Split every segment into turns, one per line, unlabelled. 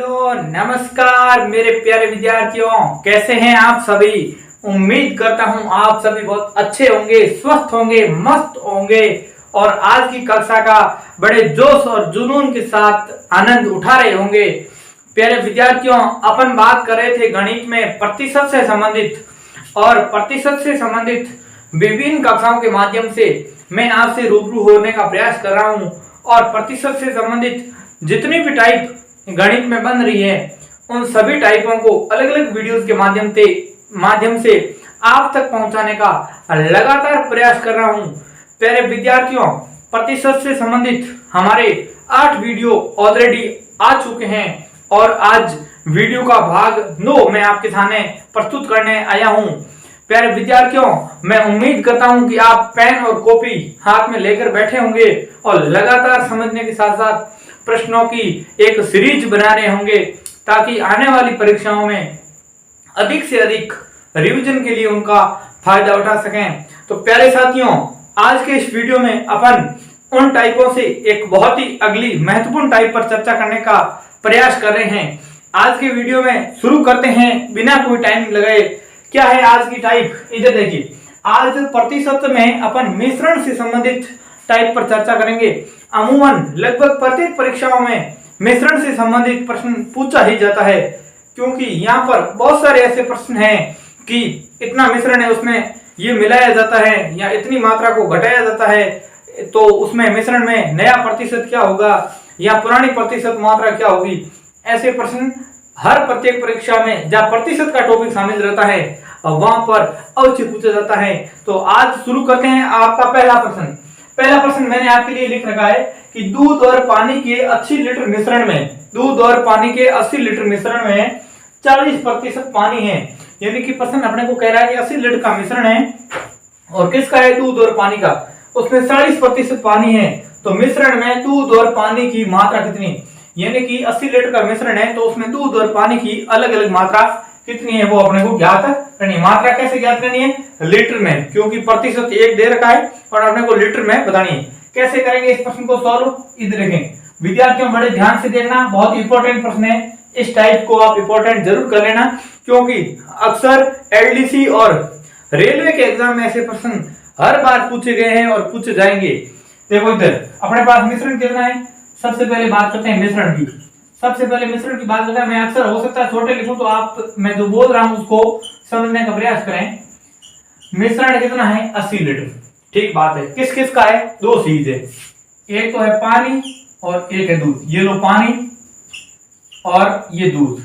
Hello नमस्कार मेरे प्यारे विद्यार्थियों, कैसे हैं आप सभी। उम्मीद करता हूं आप सभी बहुत अच्छे होंगे, स्वस्थ होंगे, मस्त होंगे और आज की कक्षा का बड़े जोश और जुनून के साथ आनंद उठा रहे होंगे। प्यारे विद्यार्थियों, अपन बात कर रहे थे गणित में प्रतिशत से संबंधित और प्रतिशत से संबंधित विभिन्न कक्षाओं के माध्यम से मैं आपसे रूबरू होने का प्रयास कर रहा हूं और प्रतिशत से संबंधित जितनी भी टाइप गणित में बन रही है उन सभी टाइपों को अलग अलग वीडियोस के माध्यम से आप तक पहुंचाने का लगातार प्रयास कर रहा हूं। प्यारे विद्यार्थियों, प्रतिशत से संबंधित हमारे 8 वीडियो ऑलरेडी आ चुके हैं और आज वीडियो का भाग 9 मैं आपके सामने प्रस्तुत करने आया हूं। प्यारे विद्यार्थियों, मैं उम्मीद करता हूं कि आप पेन और कॉपी हाथ में लेकर बैठे होंगे और लगातार समझने के साथ साथ प्रश्नों की एक सीरीज बना रहे होंगे ताकि आने वाली परीक्षाओं में अधिक से अधिक रिवीजन के लिए उनका फायदा उठा सकें। तो प्यारे साथियों, आज के इस वीडियो में अपन उन टाइपों से एक बहुत ही अगली महत्वपूर्ण टाइप पर चर्चा करने का प्रयास कर रहे हैं। आज के वीडियो में शुरू करते हैं बिना कोई टाइम लगाए। क्या है आज की टाइप, इधर देखिए। आज प्रतिशत में अपन मिश्रण से संबंधित टाइप पर चर्चा करेंगे। अमूमन लगभग प्रत्येक परीक्षाओं में मिश्रण से संबंधित प्रश्न पूछा ही जाता है, क्योंकि यहाँ पर बहुत सारे ऐसे प्रश्न हैं कि इतना मिश्रण है उसमें ये मिलाया जाता है या इतनी मात्रा को घटाया जाता है, तो उसमें मिश्रण में नया प्रतिशत क्या होगा या पुरानी प्रतिशत मात्रा क्या होगी। ऐसे प्रश्न हर प्रत्येक परीक्षा में जहाँ प्रतिशत का टॉपिक शामिल रहता है वहां पर अवश्य पूछा जाता है। तो आज शुरू करते हैं आपका पहला प्रश्न मैंने आपके लिए लिख रखा है कि दूध और पानी के 80 लीटर मिश्रण में 40% पानी है। यानी कि प्रश्न अपने को कह रहा है कि 80 लीटर का मिश्रण है और किसका है, दूध और पानी का, उसमें 40% पानी है। तो मिश्रण में दूध और पानी की मात्रा कितनी, यानी कि 80 लीटर का मिश्रण है तो उसमें दूध और पानी की अलग अलग मात्रा कितनी है वो अपने को ज्ञात करनी है। मात्रा कैसे ज्ञात करनी है, लीटर में, क्योंकि प्रतिशत 1 दे रखा है और अपने को लीटर में बतानी है। कैसे करेंगे इस प्रश्न को सॉल्व, इधर देखें। विद्यार्थियों बड़े ध्यान से देखना, बहुत इंपॉर्टेंट प्रश्न है। इस टाइप को आप इंपॉर्टेंट जरूर कर लेना, क्योंकि अक्सर एलडीसी और रेलवे के एग्जाम में ऐसे प्रश्न हर बार पूछे गए हैं और पूछे जाएंगे। देखो इधर अपने पास मिश्रण कितना है। सबसे पहले बात करते हैं मिश्रण की। मिश्रण की बात करते हैं। मैं अक्सर हो सकता है छोटे लिखूं तो आप मैं जो बोल रहा हूं उसको समझने का प्रयास करें। मिश्रण कितना है, 80 लीटर। ठीक बात है। किस किस का है, 2 चीज है, एक तो है पानी और एक है दूध। ये लो पानी और ये दूध।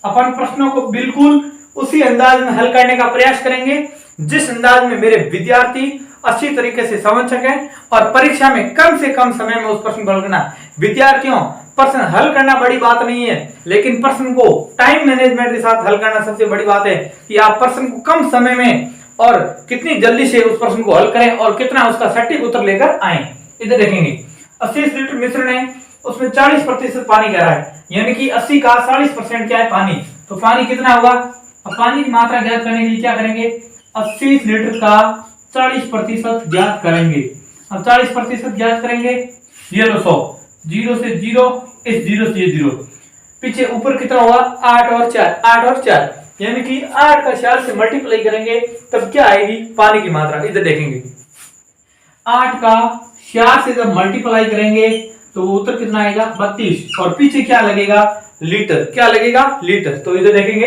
अपन प्रश्नों को बिल्कुल उसी अंदाज में हल करने का प्रयास करेंगे जिस अंदाज में मेरे विद्यार्थी अच्छी तरीके से समझ सकें और परीक्षा में कम से कम समय में उस प्रश्न को हल करना। विद्यार्थियों, प्रश्न हल करना बड़ी बात नहीं है, लेकिन प्रश्न को टाइम मैनेजमेंट के साथ हल करना सबसे बड़ी बात है कि आप प्रश्न को कम समय में और कितनी जल्दी से उस प्रश्न को हल करें और कितना उसका सटीक उत्तर लेकर आए। इधर देखेंगे 80 लीटर मिश्रण है, उसमें 40% पानी कह रहा है, यानी कि 80 का 40% क्या है, पानी। तो पानी कितना होगा, अब पानी की मात्रा ज्ञात करने के लिए क्या करेंगे, 80 लीटर का 40% ज्ञात करेंगे। अब 40% ज्ञात करेंगे, ये लो 100, 0 से 0, इस 0 से 0, पीछे ऊपर कितना होगा, 8 और 4, यानी कि 8 का 4 से मल्टीप्लाई करेंगे तब क्या आएगी, पानी की मात्रा। इधर देखेंगे 8 का 4 से जब मल्टीप्लाई करेंगे तो उत्तर कितना आएगा, 32, और पीछे क्या लगेगा, लीटर। क्या लगेगा, लीटर। तो इधर देखेंगे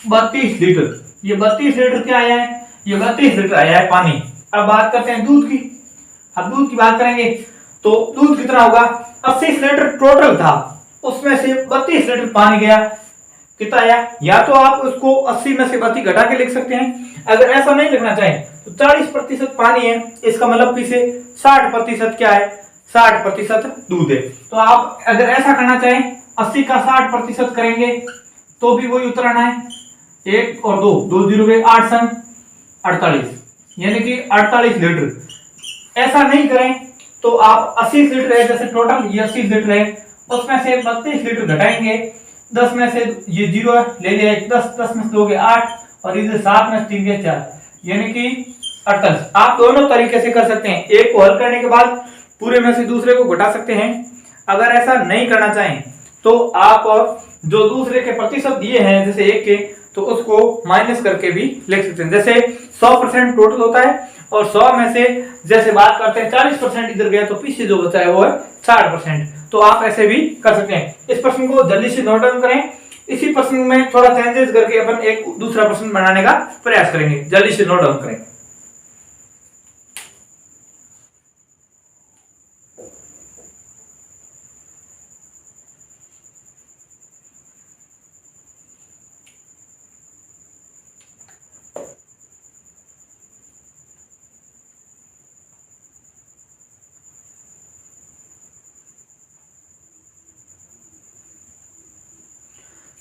32 लीटर। ये 32 लीटर क्या आया है, ये 32 लीटर आया है पानी। अब बात करते हैं दूध की। अब दूध की बात करेंगे तो दूध कितना होगा, 80 लीटर टोटल था, उसमें से 32 लीटर पानी गया, कितना आया। या तो आप उसको 80 में से 32 घटा के लिख सकते हैं। अगर ऐसा नहीं लिखना चाहें तो 40% पानी है, इसका मतलब पीछे 60% क्या है, 60% दूध है। तो आप अगर ऐसा करना चाहें 80 का 60% करेंगे तो भी वही उत्तर आना है। 1 और 2, 2 0 गए, 8 सन 48, यानी कि 48 लीटर। ऐसा नहीं करें तो आप 80 लीटर है, जैसे टोटल ये 80 लीटर है, उसमें से 32 लीटर घटाएंगे, 10 में से ये 0 ले लिया, 10 में से 2 गए 8 और इधर 7 में से 3 गए 4, यानी कि 48। आप दोनों तरीके से कर सकते हैं। एक को हल करने के बाद पूरे में से दूसरे को घटा सकते हैं। अगर ऐसा नहीं करना चाहें तो आप जो दूसरे के प्रतिशत दिए हैं जैसे 1 के, तो उसको माइनस करके भी लिख सकते हैं। जैसे 100% टोटल होता है और 100 में से जैसे बात करते हैं 40% इधर गया तो पीछे जो बचा है वो है 60%। तो आप ऐसे भी कर सकते हैं। इस प्रश्न को जल्दी से नोट डाउन करें। इसी प्रश्न में थोड़ा चेंजेस करके अपन एक दूसरा प्रश्न बनाने का प्रयास करेंगे। जल्दी से नोट डाउन करें।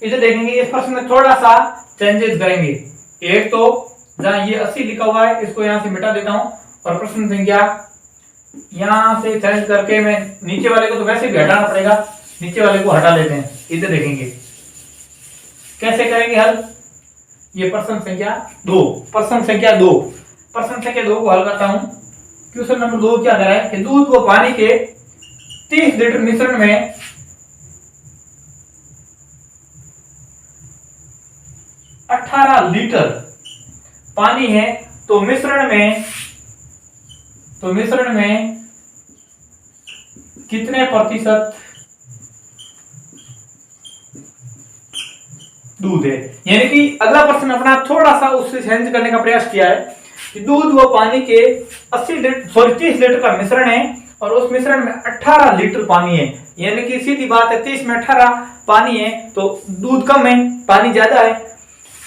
इधर देखेंगे इस प्रश्न में थोड़ा सा चेंजेस करेंगे। एक तो जहां ये 80 लिखा हुआ है इसको यहां से मिटा देता हूं और प्रश्न संख्या यहां से चेंज करके मैं नीचे वाले को तो वैसे भी हटाना पड़ेगा, नीचे वाले को हटा लेते हैं। इधर देखेंगे कैसे करेंगे हल। ये प्रश्न संख्या 2 को हल करता हूं। क्वेश्चन नंबर 2 क्या कह रहा है कि दूध व पानी के 30 लीटर मिश्रण में 18 लीटर पानी है, तो मिश्रण में कितने प्रतिशत दूध है। यानी कि अगला प्रश्न अपना थोड़ा सा उससे चेंज करने का प्रयास किया है कि दूध व पानी के 30 लीटर का मिश्रण है और उस मिश्रण में 18 लीटर पानी है। यानी कि सीधी बात है 30 में 18 पानी है तो दूध कम है, पानी ज्यादा है।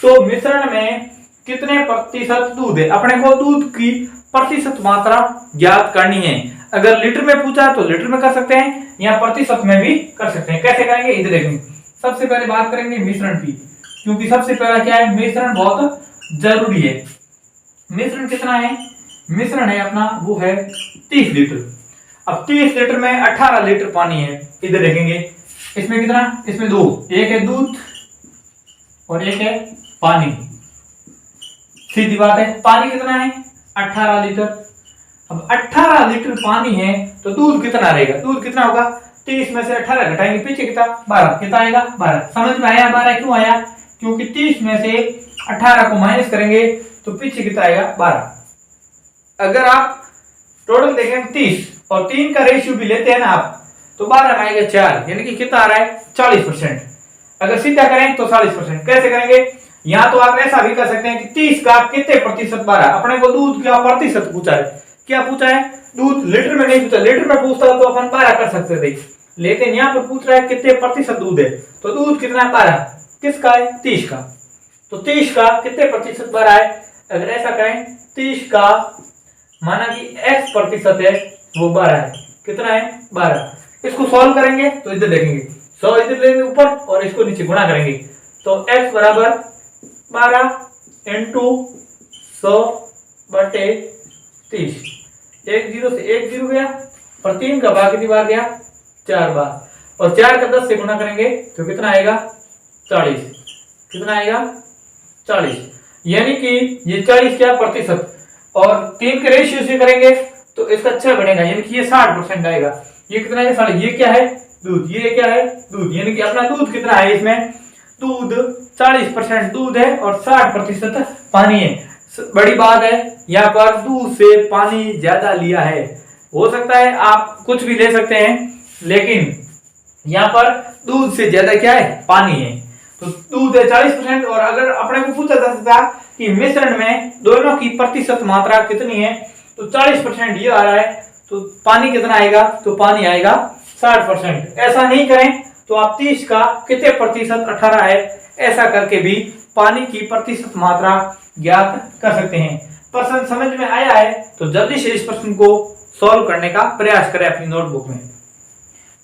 तो मिश्रण में कितने प्रतिशत दूध है, अपने को दूध की प्रतिशत मात्रा ज्ञात करनी है। अगर लीटर में पूछा तो लीटर में कर सकते हैं या प्रतिशत में भी कर सकते हैं। कैसे करेंगे इधर देखेंगे। सबसे पहले बात करेंगे मिश्रण की, क्योंकि सबसे पहला क्या है, मिश्रण बहुत जरूरी है। मिश्रण कितना है, मिश्रण है अपना वो है 30 लीटर। अब 30 लीटर में 18 लीटर पानी है। इधर देखेंगे इसमें कितना, इसमें 2, एक है दूध और एक है पानी। सीधी बात है, पानी कितना है 18 लीटर। अब 18 लीटर पानी है तो दूध कितना रहेगा, दूध कितना होगा, 30 में से 18 घटाएंगे पीछे कितना 12, कितना आएगा 12। समझ में आया 12 क्यों आया, क्योंकि 30 में से 18 को माइनस करेंगे तो पीछे कितना आएगा 12। अगर आप टोटल देखें 30 और 3 का रेशियो भी लेते हैं ना आप, तो 12 में आएगा 4, यानी कि कितना आ रहा है 40%। अगर सीधा करें तो 40%। कैसे करेंगे, या तो आप ऐसा भी कर सकते हैं कि 30 का कितने प्रतिशत 12, अपने को दूध का प्रतिशत पूछा है, क्या पूछा है, दूध लीटर में नहीं पूछा। लीटर में पूछता तो अपन 12 कर सकते थे, लेकिन यहाँ पर पूछ रहा है कितने प्रतिशत दूध है, तो दूध कितना है 12, किसका है 30 का। तो 30 का कितने प्रतिशत 12 है। अगर ऐसा करें 30 का माना कि x प्रतिशत है वो 12 है, कितना है 12। इसको सॉल्व करेंगे तो इधर देखेंगे 100 इधर लेंगे ऊपर और इसको नीचे गुणा करेंगे तो x बराबर 12 इंटू 100 बटे 30। 1 0 से 1 0 गया और 3 का भाग कितनी बार गया 4 बार, और 4 का 10 से गुणा करेंगे तो कितना आएगा 40। कितना आएगा 40, यानी कि ये 40 क्या प्रतिशत, और 3 के रेशियो से करेंगे तो इसका 6 बनेगा, यानी कि ये 60% आएगा। ये कितना है 60, ये क्या है दूध, ये क्या है दूध, यानी कि अपना दूध कितना है, इसमें दूध 40% दूध है और 60% पानी है। बड़ी बात है यहाँ पर दूध से पानी ज्यादा लिया है। हो सकता है आप कुछ भी ले सकते हैं, लेकिन यहाँ पर दूध से ज्यादा क्या है पानी है। तो दूध है 40% और अगर अपने को पूछा जा सकता कि मिश्रण में दोनों की प्रतिशत मात्रा कितनी है, तो 40% ये आ रहा है, तो पानी कितना आएगा, तो पानी आएगा 60%। ऐसा नहीं करें तो आप 30 का कितने प्रतिशत 18 है, ऐसा करके भी पानी की प्रतिशत मात्रा ज्ञात कर सकते हैं। प्रश्न समझ में आया है तो जल्दी से इस प्रश्न को सॉल्व करने का प्रयास करें अपनी नोटबुक में।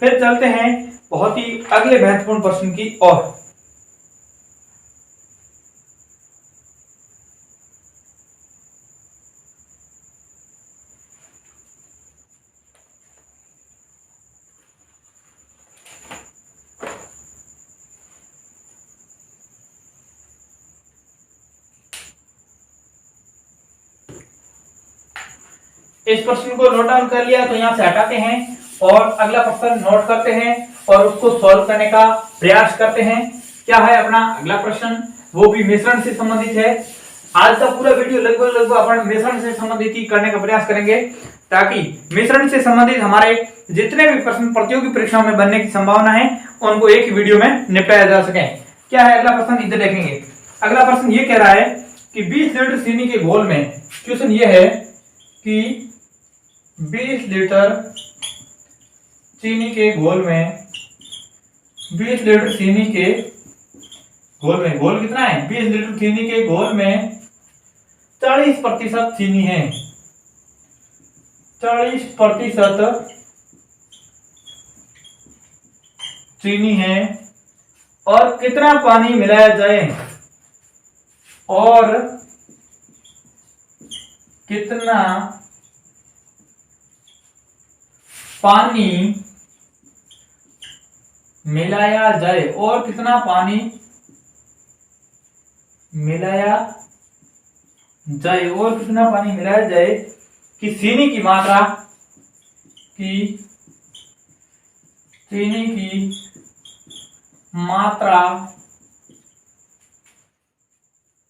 फिर चलते हैं बहुत ही अगले महत्वपूर्ण प्रश्न की ओर। इस प्रश्न को नोट डाउन कर लिया तो यहां से हटाते हैं और अगला प्रश्न नोट करते हैं और उसको सॉल्व करने का प्रयास करते हैं। क्या है अपना अगला प्रश्न, वो भी मिश्रण से संबंधित है। आज का पूरा वीडियो लगभग अपन मिश्रण से संबंधित ही करने का प्रयास करेंगे, ताकि मिश्रण से संबंधित हमारे जितने भी प्रश्न प्रतियोगी परीक्षाओं में बनने की संभावना है उनको एक ही वीडियो में निपटाया जा सके। क्या है अगला प्रश्न, इधर देखेंगे। अगला प्रश्न ये कह रहा है कि 20 लीटर चीनी के घोल में, क्वेश्चन ये है कि 20 लीटर चीनी के घोल में, 20 लीटर चीनी के घोल में, घोल कितना है, 20 लीटर चीनी के घोल में 40% चीनी है, 40% चीनी है, और कितना पानी मिलाया जाए, और कितना पानी मिलाया जाए, और कितना पानी मिलाया जाए, और कितना पानी मिलाया जाए कि चीनी की मात्रा, की चीनी की मात्रा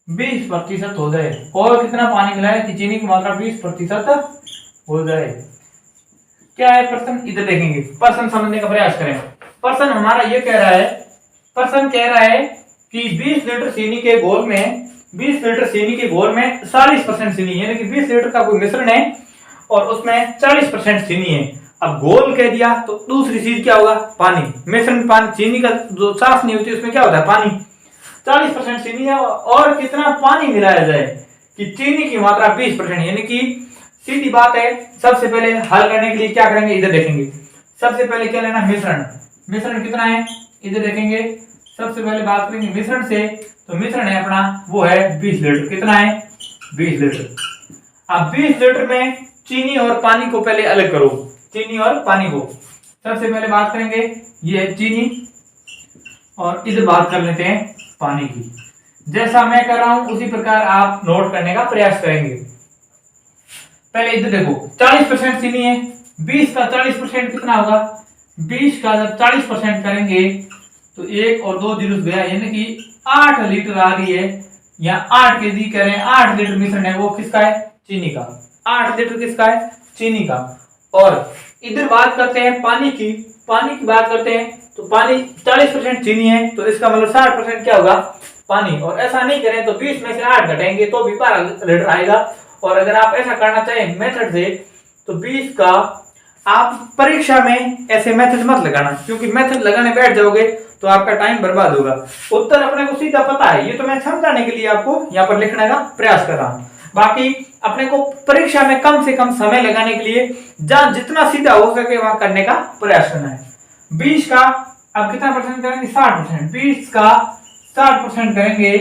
20% हो जाए, और कितना पानी मिलाए कि चीनी की मात्रा 20% हो जाए। क्या है प्रश्न, इधर देखेंगे, प्रश्न समझने का प्रयास करें। प्रश्न हमारा ये कह रहा है, प्रश्न कह रहा है कि 20 लीटर चीनी के घोल में, 20 लीटर चीनी के घोल में 40% चीनी, यानी कि 20 लीटर का कोई मिश्रण है और उसमें 40% चीनी है। अब घोल कह दिया तो दूसरी चीज क्या होगा, पानी, मिश्रण पानी, चीनी का जो साफ नहीं होती उसमें क्या होता है, पानी। 40% चीनी है, और कितना पानी मिलाया जाए कि चीनी की मात्रा 20%, यानी कि सीधी बात है। सबसे पहले हल करने के लिए क्या करेंगे, इधर देखेंगे। सबसे पहले क्या लेना, मिश्रण, मिश्रण कितना है, इधर देखेंगे। सबसे पहले बात करेंगे मिश्रण से, तो मिश्रण है अपना वो है 20 लीटर, कितना है, 20 लीटर। अब 20 लीटर में चीनी और पानी को पहले अलग करो, चीनी और पानी को। सबसे पहले बात करेंगे ये है चीनी, और इधर बात कर लेते हैं पानी की। जैसा मैं कर रहा हूं उसी प्रकार आप नोट करने का प्रयास करेंगे। पहले इधर देखो, 40% चीनी है, 20 का 40% कितना होगा, 20 का जब 40% करेंगे तो 1 और 2 जीरो गया, यानी कि 8 लीटर आ रही है, या 8 केजी करें, 8 लीटर मिश्रण है, वो किसका है, चीनी का। 8 लीटर किसका है, चीनी का। और इधर बात करते हैं पानी की, पानी की बात करते हैं तो पानी 40% चीनी है, तो इसका मतलब 60% क्या होगा, पानी। और ऐसा नहीं करें तो 20 में से 8 घटाएंगे तो भी 12 लीटर आएगा। और अगर आप ऐसा करना चाहें मेथड से, तो 20 का, आप परीक्षा में ऐसे मेथड मत लगाना, क्योंकि मेथड लगाने बैठ जाओगे तो आपका टाइम बर्बाद होगा। उत्तर अपने को सीधा पता है, ये तो मैं समझाने के लिए आपको यहाँ पर लिखने का प्रयास कर रहा हूँ। बाकी अपने को परीक्षा में कम से कम समय लगाने के लिए जहां जितना सीधा हो सके वहां करने का प्रयास करना है। 20 का अब कितना परसेंट करेंगे, 60%। 20 का 60% करेंगे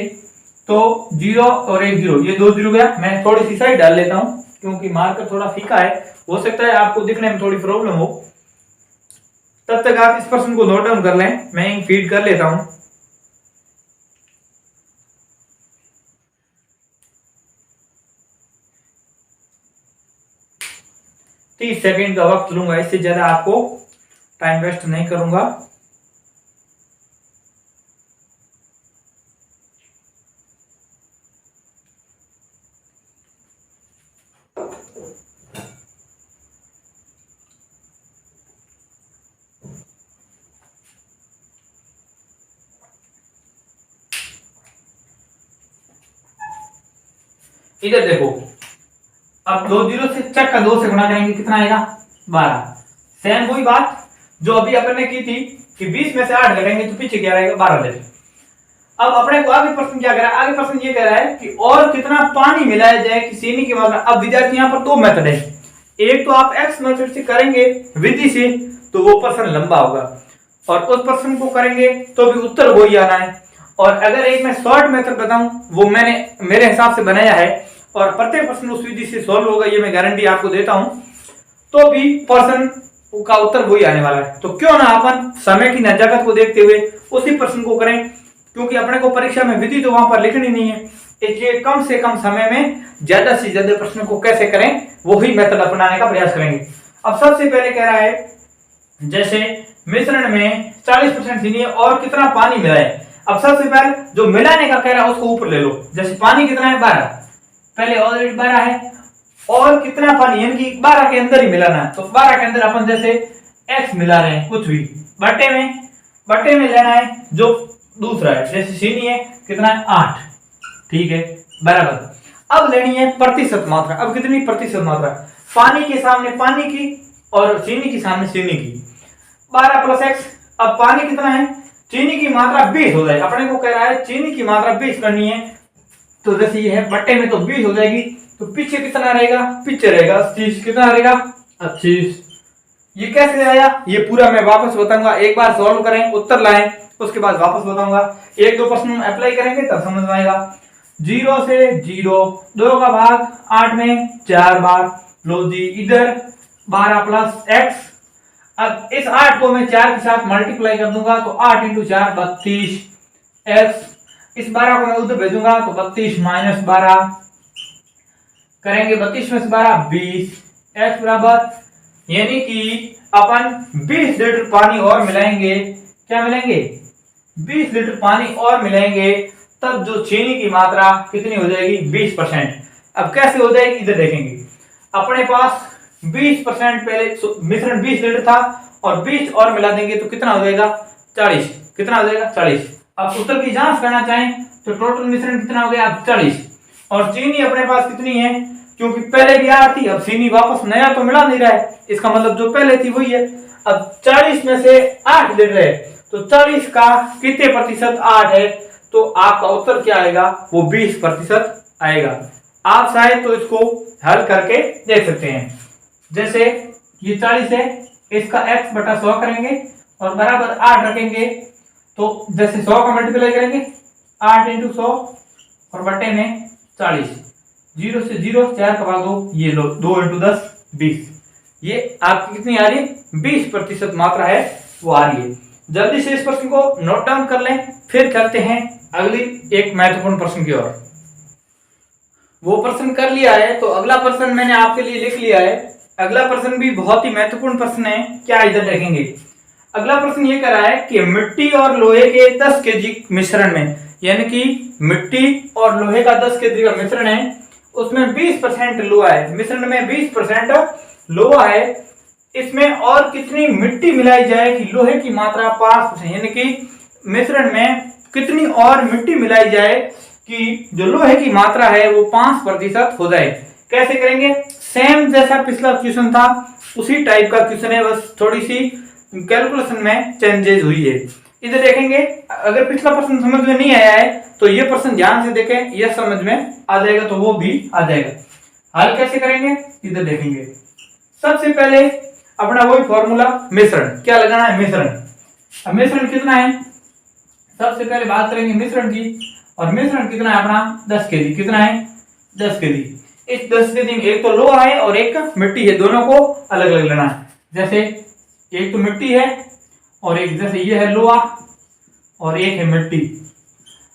तो 0 और 1 0, ये 2 0 गया। मैं थोड़ी सी साइड डाल लेता हूं क्योंकि मार्कर थोड़ा फीका है, हो सकता है आपको दिखने में थोड़ी प्रॉब्लम हो। तब तक आप इस प्रश्न को नोट डाउन कर लें, मैं फीड कर लेता हूं। तीस सेकेंड का वक्त लूंगा, इससे ज्यादा आपको टाइम वेस्ट नहीं करूंगा। इधर देखो, अब 2 जीरो से चेक का 2 से गुणा करेंगे, कितना आएगा, 12। सेम वही बात जो अभी अपन ने की थी कि 20 में से 8 घटाएंगे तो पीछे क्या रहेगा, 12 लीटर। अब अपने को आगे प्रश्न क्या कह रहा है, आगे प्रश्न ये कह रहा है कि और कितना पानी मिलाया जाए कि चीनी की मात्रा। अब विद्यार्थी यहाँ पर 2 मेथड है, एक तो आप एक्स मेथड से करेंगे विधि से तो वो प्रश्न लंबा होगा, और उस प्रश्न को करेंगे तो भी उत्तर वही आना है। और अगर एक मैं शॉर्ट मेथड बताऊं, वो मैंने मेरे हिसाब से बनाया है और प्रत्येक प्रश्न उस विधि से सॉल्व होगा, ये मैं गारंटी आपको देता हूं, तो भी प्रश्न का उत्तर वही आने वाला है। तो क्यों ना अपन समय की नजाकत को देखते हुए उसी प्रश्न को करें, क्योंकि अपने को परीक्षा में विधि तो वहां पर लिखनी नहीं है, इसलिए कम से कम समय में ज्यादा से ज्यादा प्रश्न को कैसे करें वही मेथड अपनाने का प्रयास करेंगे। अब सबसे पहले कह रहा है, जैसे मिश्रण में 40% चीनी है और कितना पानी मिलाए। अब सबसे पहले जो मिलाने का कह रहा है उसको ऊपर ले लो। जैसे पानी कितना है 12, पहले ऑलरेडी 12 है और कितना पानी यानी कि 12 के अंदर ही मिलाना है। तो 12 के अंदर अपन जैसे x मिला रहे हैं कुछ भी बट्टे में लेना है जो दूसरा है। जैसे चीनी है कितना है 8, ठीक है बराबर। अब लेनी है प्रतिशत मात्रा। अब कितनी प्रतिशत मात्रा, पानी के सामने पानी की और चीनी के सामने चीनी की 12 + x। अब पानी कितना है, चीनी की मात्रा 20 हो जाएगी। अपने को कह रहा है चीनी की मात्रा 20 करनी है, तो जैसे ये है बट्टे में तो 20 हो जाएगी। तो पीछे कितना रहेगा, पीछे रहेगा 30, कितना रहेगा 25। ये कैसे आया ये पूरा मैं वापस बताऊंगा। एक बार सॉल्व करें, उत्तर लाएं, उसके बाद वापस बताऊंगा। 1-2 प्रश्न अप्लाई करेंगे तब समझ में आएगा। 0 से 0, 2 का भाग 8 में 4 बार, लो जी इधर 12 + x। अब इस 8 को मैं 4 के साथ मल्टीप्लाई कर दूंगा तो 8 × 4 32 x। इस 12 को मैं उधर भेजूंगा तो 32 - 12 करेंगे, 32 में से 12 20 x बराबर, यानी कि अपन 20 लीटर पानी और मिलाएंगे। क्या मिलाएंगे, 20 लीटर पानी और मिलाएंगे, तब जो चीनी की मात्रा कितनी हो जाएगी 20%। अब कैसे हो जाएगी इधर देखेंगे। अपने पास 20% पहले मिश्रण 20 लीटर था और 20 और मिला देंगे तो कितना हो जाएगा 40। कितना हो जाएगा 40। अब उत्तर की जांच करना चाहें तो टोटल मिश्रण कितना हो गया 40। और चीनी अपने पास कितनी है, क्योंकि पहले भी 8 थी, अब चीनी वापस नया तो मिला नहीं रहा है, इसका मतलब जो पहले थी वही है। अब 40 में से 8 लीटर है तो 40 का कितने प्रतिशत 8 है, तो आपका उत्तर क्या आएगा, वो 20% आएगा। आप शायद तो इसको हल करके देख सकते हैं। जैसे ये 40 है, इसका x/100 करेंगे और बराबर 8 रखेंगे, तो जैसे 100 का मल्टीप्लाई करेंगे 8 × 100 और बट्टे में 40, 0 से 0 4 का भाग 2, ये लो 2 × 10 20। ये आपकी कितनी आ रही है 20% मात्रा है वो आ रही है। जल्दी से इस प्रश्न को नोट डाउन कर लें, फिर चलते हैं अगली एक महत्वपूर्ण प्रश्न की ओर। वो प्रश्न कर लिया है तो अगला प्रश्न मैंने आपके लिए लिख लिया है। अगला प्रश्न भी बहुत ही महत्वपूर्ण प्रश्न है। क्या इधर देखेंगे, अगला प्रश्न ये कह रहा है कि मिट्टी और लोहे के 10 kg मिश्रण में, यानी कि मिट्टी और लोहे का 10 kg का मिश्रण है, उसमें 20% लोहा है। मिश्रण में 20% लोहा है, इसमें और कितनी मिट्टी मिलाई जाए कि लोहे की मात्रा 5%, यानी कि मिश्रण में कितनी और मिट्टी मिलाई जाए कि जो लोहे की मात्रा है वो 5% हो जाए। कैसे करेंगे, सेम जैसा पिछला क्वेश्चन था उसी टाइप का क्वेश्चन है, बस थोड़ी सी कैलकुलेशन में चेंजेस हुई है। इधर देखेंगे, अगर पिछला प्रश्न समझ में नहीं आया है तो ये प्रश्न ध्यान से देखें, यह समझ में आ जाएगा तो वो भी आ जाएगा। हल कैसे करेंगे इधर देखेंगे। सबसे पहले अपना वही फॉर्मूला, मिश्रण क्या लगाना है, मिश्रण। अब मिश्रण कितना है, सबसे पहले बात करेंगे मिश्रण की, और मिश्रण कितना है अपना 10 kg। कितना है 10 kg। इस 10 kg में एक तो लोहा है और एक मिट्टी है, दोनों को अलग अलग लेना है। जैसे एक तो मिट्टी है और एक, जैसे ये है लोहा और एक है मिट्टी,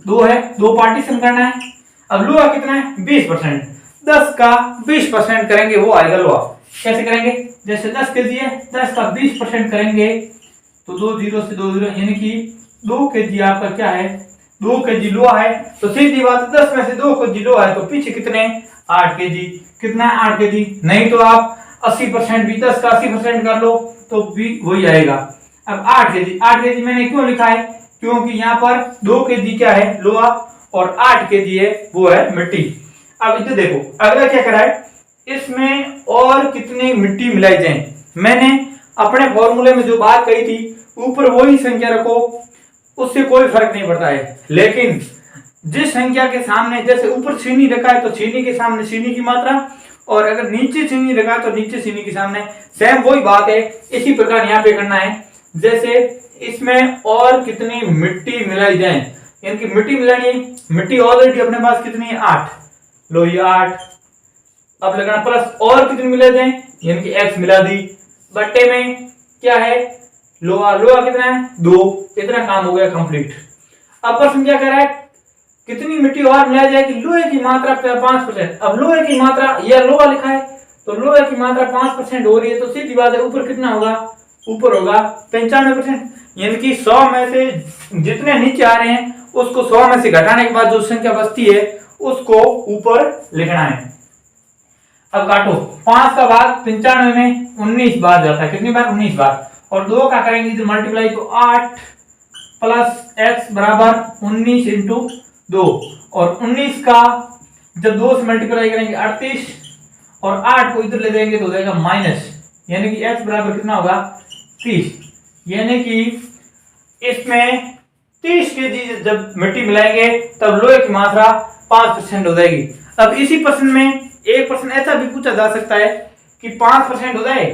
दो है, दो पार्टीशन करना है। अब लोहा कितना है 20%, 10 का 20% करेंगे वो आएगा लोहा। कैसे करेंगे, जैसे 10 kg है, 10 का 20% करेंगे तो 2 0 से 2 0, यानी कि 2 kg आपका क्या है 2 kg लोहा है। तो सीधी बात 10 में से 2 kg लोहा है तो पीछे कितने 8 kg। कितना है 8 kg, नहीं तो आप 80% भी 10 का 80% कर लो तो भी वही आएगा। अब 8 kg मैंने क्यों लिखा है, क्योंकि यहाँ पर 2 kg क्या है लोहा और 8 kg है वो है मिट्टी। अब इधर देखो अगला क्या करा है, इसमें और कितनी मिट्टी मिलाई जाए। मैंने अपने फॉर्मूले में जो बात कही थी ऊपर वही संख्या रखो, उससे कोई फर्क नहीं पड़ता है। लेकिन जिस संख्या के सामने, जैसे ऊपर चीनी रखा है तो चीनी के सामने चीनी की मात्रा, और अगर नीचे चीनी रखा है तो नीचे चीनी के सामने, सेम वही बात है। इसी प्रकार यहाँ पे करना है। जैसे इसमें और कितनी मिट्टी मिलाई जाए, यानी कि मिट्टी मिलानी है। मिट्टी ऑलरेडी अपने पास कितनी है 8, लो ये 8, अब लगाना प्लस और कितनी मिला जाए, यानी कि x मिला दी। बट्टे में क्या है लोहा, लोहा कितना है 2, इतना काम हो गया कंप्लीट। अब प्रश्न क्या कर रहा है, कितनी मिट्टी और मिलाई जाए कि लोहे की मात्रा 5%। अब लोहे की मात्रा, यह लोहा लिखा है तो लोहे की मात्रा 5% हो रही है, तो सीधी बात है ऊपर कितना होगा ऊपर होगा 95%, यानी कि 100 में से जितने नीचे आ रहे हैं उसको 100 में से घटाने के बाद जो संख्या बचती है उसको ऊपर लिखना है। अब काटो, 5 का भाग 95 में 19 बार जाता है, कितनी बार? 19 बार। और 2 का करेंगे तो मल्टीप्लाई, तो 8 प्लस x बराबर 19 इंटू 2, और 19 का जब 2 से मल्टीप्लाई करेंगे 38, और 8 को इधर ले जाएंगे तो हो जाएगा माइनस, यानी कि x बराबर कितना होगा? 30। यानी कि इसमें 30 केजी जब मिट्टी मिलाएंगे तब लोहे की मात्रा 5% हो जाएगी। अब इसी प्रश्न में एक प्रश्न ऐसा भी पूछा जा सकता है कि 5% हो जाए,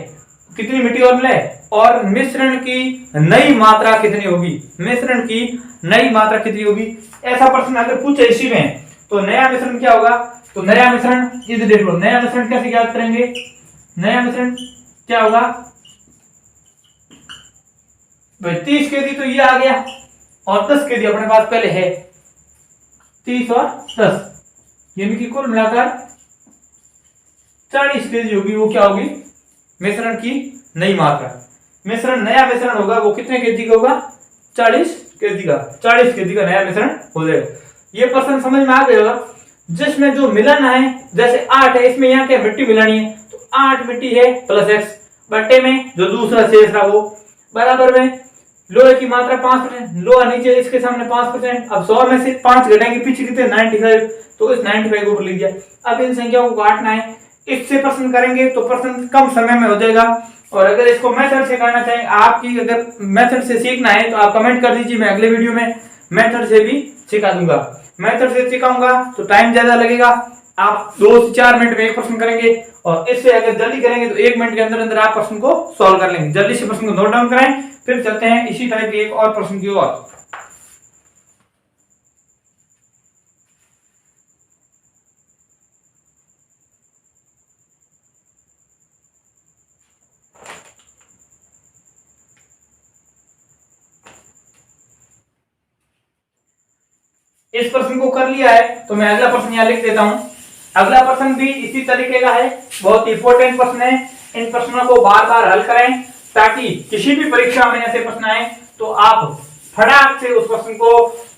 कितनी मिट्टी और मिले, और मिश्रण की नई मात्रा कितनी होगी, मिश्रण की नई मात्रा कितनी होगी। ऐसा प्रश्न अगर पूछे इसी में तो नया मिश्रण क्या होगा? तो नया मिश्रण इधर देख लो, नया मिश्रण कैसे ज्ञात करेंगे? नया मिश्रण क्या होगा भाई? 30 केजी तो ये आ गया, और 10 केजी अपने पास पहले है, 30 और 10, यानी कि कुल मिलाकर 40 केजी होगी। वो क्या होगी? मिश्रण की नई मात्रा। मिश्रण, नया मिश्रण होगा वो कितने केजी का होगा? 40 केजी का, 40 केजी का नया मिश्रण हो जाएगा। ये प्रश्न समझ में आ गया होगा। जिसमें जो मिलाना है, जैसे 8 है, इसमें यहाँ क्या मिट्टी मिलानी है, तो 8 मिट्टी है प्लस x बट्टे में जो दूसरा शेष रहा वो बराबर में लोहे की मात्रा 5%, लोहा नीचे इसके सामने 5%। अब 100 में से 5 घटाएंगे, पीछे कितने? 95, तो इस 95 को ऊपर लिख दिया। अब इन संख्याओं को काटना है, इससे प्रश्न करेंगे तो प्रश्न कम समय में हो जाएगा। और अगर इसको मेथड से करना चाहें, आपकी अगर मेथड से सीखना है तो आप कमेंट कर दीजिए, मैं अगले वीडियो में मेथड से भी सिखा दूंगा। मेथड से सिखाऊंगा तो टाइम ज्यादा लगेगा, आप 2 से 4 मिनट में एक प्रश्न करेंगे, और इससे अगर जल्दी करेंगे तो 1 मिनट के अंदर अंदर आप प्रश्न को सॉल्व कर लेंगे। जल्दी से प्रश्न को नोट डाउन कराएं, फिर चलते हैं इसी टाइप के एक और प्रश्न की ओर। इस प्रश्न को कर लिया है तो मैं अगला प्रश्न यहां लिख देता हूं। अगला प्रश्न भी इसी तरीके का है, बहुत इंपॉर्टेंट प्रश्न है। इन प्रश्नों को बार बार हल करें ताकि किसी भी परीक्षा में ऐसे प्रश्न आए तो आप फटाक से उस प्रश्न को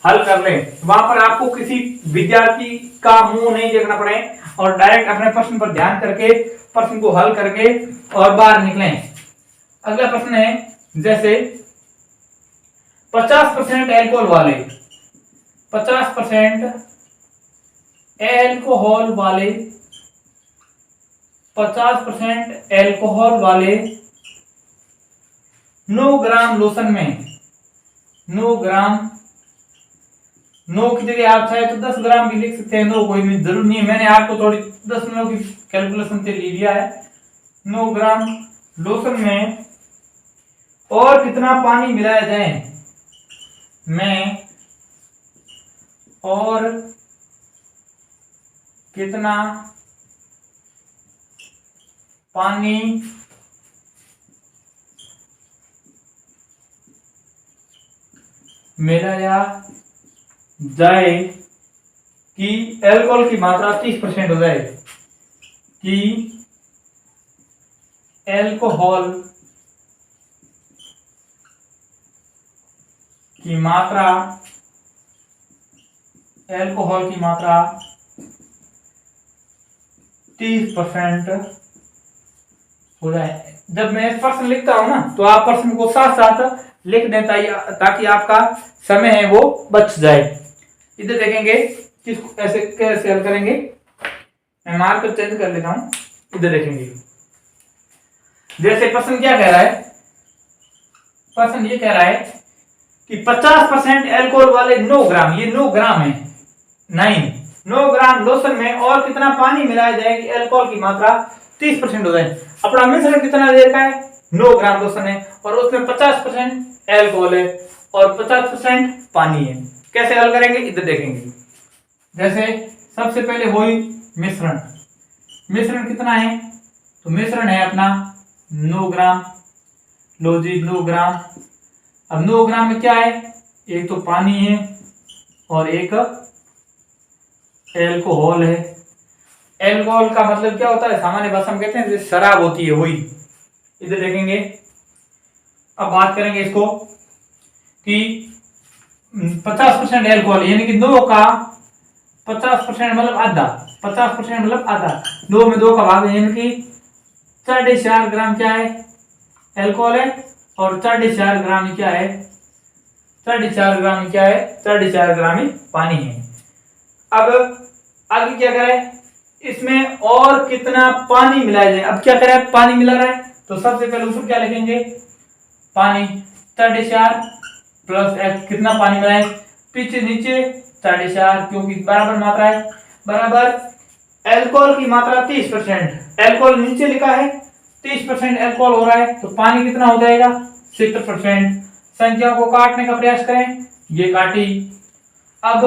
हल कर लें। वहां पर आपको किसी विद्यार्थी का मुंह नहीं देखना पड़े और डायरेक्ट अपने प्रश्न पर ध्यान करके प्रश्न को हल करके और बाहर निकलें। अगला प्रश्न है, जैसे 50% एल्कोहल वाले 50% एल्कोहल वाले 50% एल्कोहल वाले 9 ग्राम लोशन में 9 ग्राम, 9 की जगह आप चाहे तो 10 ग्राम भी लिख सकते हैं, 9 कोई भी जरूर नहीं है, मैंने आपको थोड़ी 10 की कैलकुलेशन से ले लिया है। 9 ग्राम लोशन में और कितना पानी मिलाया जाए, में और कितना पानी मिलाया जाए कि अल्कोहल की मात्रा 30% हो जाए, कि अल्कोहल की मात्रा 30% हो जाए। जब मैं प्रश्न लिखता हूं ना तो आप प्रश्न को साथ साथ लिख दें ताकि आपका समय है वो बच जाए। इधर देखेंगे किसको ऐसे कैसे हल करेंगे, मैं मार्कर चेंज कर लेता हूं। इधर देखेंगे, जैसे प्रश्न क्या कह रहा है, प्रश्न ये कह रहा है कि 50% अल्कोहल वाले 9 ग्राम, ये 9 ग्राम है, 9 ग्राम लोशन में और कितना पानी मिलाया जाए कि अल्कोहल की मात्रा 30% हो जाए। अपना मिश्रण कितना देर का है, 9 ग्राम लोशन है और उसमें 50% अल्कोहल है और 50% पानी है। कैसे हल करेंगे इधर देखेंगे। जैसे सबसे पहले हुई मिश्रण, मिश्रण कितना है, तो मिश्रण है अपना 9 ग्राम, लो जी 9 ग्राम। अब 9 ग्राम में क्या है, एक तो पानी है और एक एल्कोहल है। एल्कोहल का मतलब क्या होता है, सामान्य भाषा में कहते हैं जैसे शराब होती है, वही। इधर देखेंगे अब बात करेंगे इसको कि 50% एल्कोहल यानी कि 2 का 50% मतलब आधा, 50% मतलब आधा, 2 में 2 का भाग यानी कि 4.5 ग्राम क्या है एल्कोहल है, और 4.5 ग्राम ही क्या है 4.5 ग्राम ही क्या है 4.5 ग्राम ही पानी है। अब आगे क्या करें, इसमें और कितना पानी मिलाया जाए। अब क्या करें, पानी मिला रहा है तो सबसे पहले उसको क्या लिखेंगे, पानी 4.5 प्लस एक्स, कितना पानी मिलाए पीछे नीचे 4.5 क्योंकि बराबर मात्रा है, बराबर एल्कोहल की मात्रा 30%, एल्कोहल नीचे लिखा है 30% एल्कोहल हो रहा है तो पानी कितना हो जाएगा 70%। संख्याओं को काटने का प्रयास करें, ये काटी। अब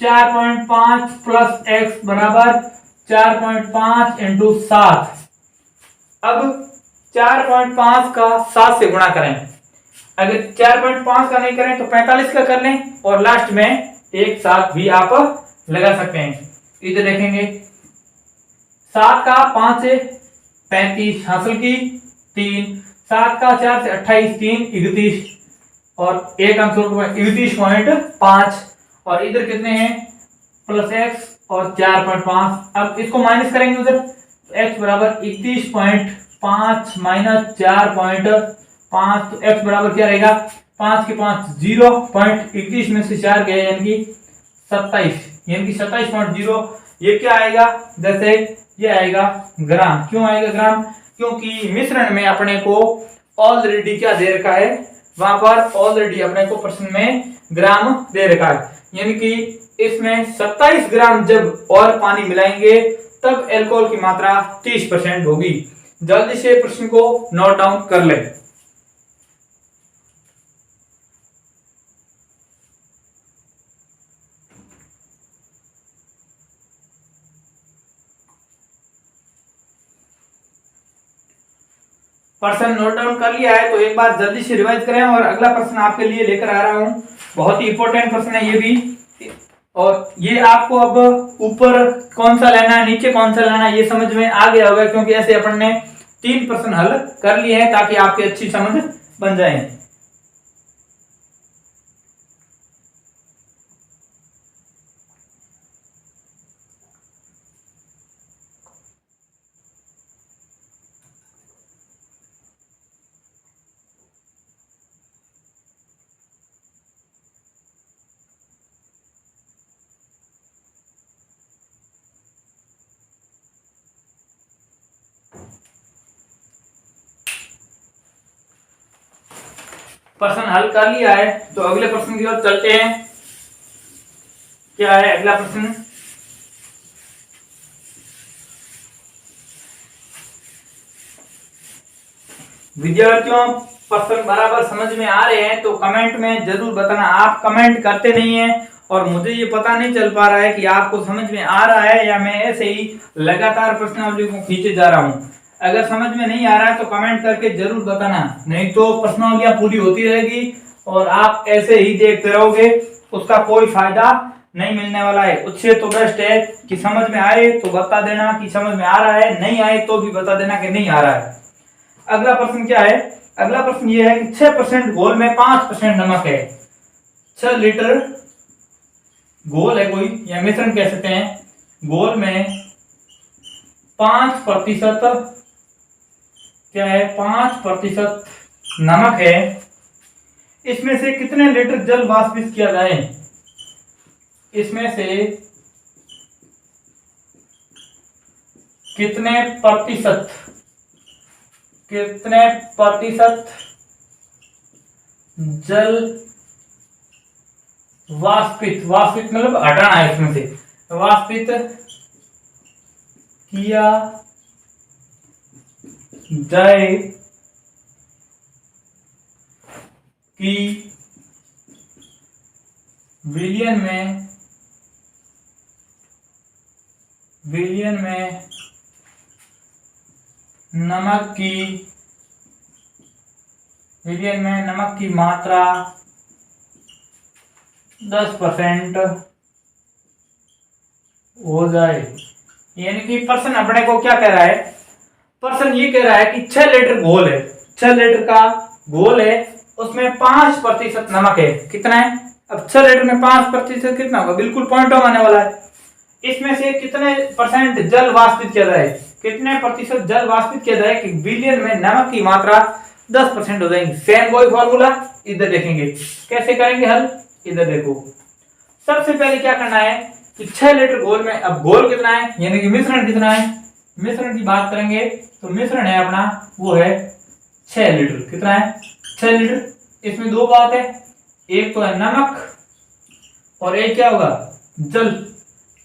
4.5 प्लस एक्स बराबर 4.5 इंटू 7। अब 4.5 का 7 से गुणा करें, अगर 4.5 का नहीं करें तो 45 का कर लें, और लास्ट में एक 7 भी आप लगा सकते हैं। इधर देखेंगे 7 का 5 से 35 हासिल की 3, 7 का 4 से 28 3 31, और एक अंक 31.5, और इधर कितने हैं प्लस एक्स और 4.5। अब इसको माइनस करेंगे उधर, x बराबर 31.5 माइनस 4.5, तो x बराबर क्या रहेगा 5 के 5 0.31 में से 4 गए यानी कि 27, यानी कि 27.0। ये क्या आएगा, जैसे ये आएगा ग्राम। क्यों आएगा ग्राम, क्योंकि मिश्रण में अपने को ऑलरेडी क्या दे रखा है, वहां पर ऑलरेडी अपने को प्रश्न में ग्राम दे रखा है, यानी कि इसमें 27 ग्राम जब और पानी मिलाएंगे तब एल्कोहल की मात्रा 30% होगी। जल्दी से प्रश्न को नोट डाउन कर लें। प्रश्न नोट डाउन कर लिया है तो एक बार जल्दी से रिवाइज करें, और अगला प्रश्न आपके लिए लेकर आ रहा हूं, बहुत ही इंपॉर्टेंट प्रश्न है ये भी, और ये आपको अब ऊपर कौन सा लेना है नीचे कौन सा लेना है ये समझ में आ गया होगा, क्योंकि ऐसे अपन ने 3 प्रश्न हल कर लिए हैं ताकि आपकी अच्छी समझ बन जाए। प्रश्न हल कर लिया है तो अगले प्रश्न की ओर चलते हैं। क्या है अगला प्रश्न, विद्यार्थियों प्रश्न बराबर समझ में आ रहे हैं तो कमेंट में जरूर बताना। आप कमेंट करते नहीं हैं और मुझे ये पता नहीं चल पा रहा है कि आपको समझ में आ रहा है या मैं ऐसे ही लगातार प्रश्नावली को खींचे जा रहा हूं। अगर समझ में नहीं आ रहा है तो कमेंट करके जरूर बताना, नहीं तो प्रश्नावलियां पूरी होती रहेगी और आप ऐसे ही देखते रहोगे, उसका कोई फायदा नहीं मिलने वाला है। उससे तो बेस्ट है कि समझ में आए तो बता देना कि समझ में आ रहा है, नहीं आए तो भी बता देना कि नहीं आ रहा है। अगला प्रश्न क्या है, अगला प्रश्न ये है कि 6% घोल में 5% नमक है। 6 लीटर घोल है कोई या मिश्रण कह सकते हैं, घोल में 5% क्या है 5% नमक है, इसमें से कितने लीटर जल वाष्पित किया जाए, इसमें से कितने प्रतिशत जल वाष्पित मतलब हटाना है, इसमें से वाष्पित किया जाए कि विलियन में नमक की मात्रा 10% हो जाए। यानी कि प्रश्न अपने को क्या कह रहा है, प्रश्न ये कह रहा है कि 6 लीटर घोल है, 6 लीटर का घोल है उसमें 5% नमक है, कितना है? अब 6 लीटर में 5% कितना होगा? बिल्कुल पॉइंट आने वाला है। इसमें से कितने परसेंट जल वाष्पित किया जाए, कितने प्रतिशत जल वाष्पित किया जाए कि बिलियन में नमक की मात्रा 10% हो जाएगी। सेम वही फॉर्मूला इधर देखेंगे, कैसे करेंगे हल, इधर देखो। सबसे पहले क्या करना है कि 6 लीटर घोल में, अब घोल कितना है यानी कि मिश्रण कितना है, मिश्रण की बात करेंगे तो मिश्रण है अपना वो है 6 लीटर, कितना है? 6 लीटर। इसमें दो बात है, एक तो है नमक और एक क्या होगा? जल,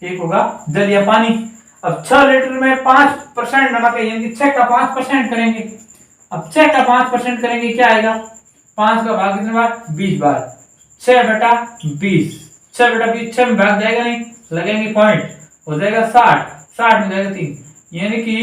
एक होगा जल या पानी। अब 6 लीटर में 5% नमक है यानी कि 6 का 5% करेंगे। अब 6 का 5% करेंगे क्या आएगा? 5 का भाग कितने बार? 20 बार। 6/20, 6/20 6 में भाग जाएगा नहीं, लगेंगे पॉइंट, हो जाएगा 60, 60 में जाएगा 3 यानी कि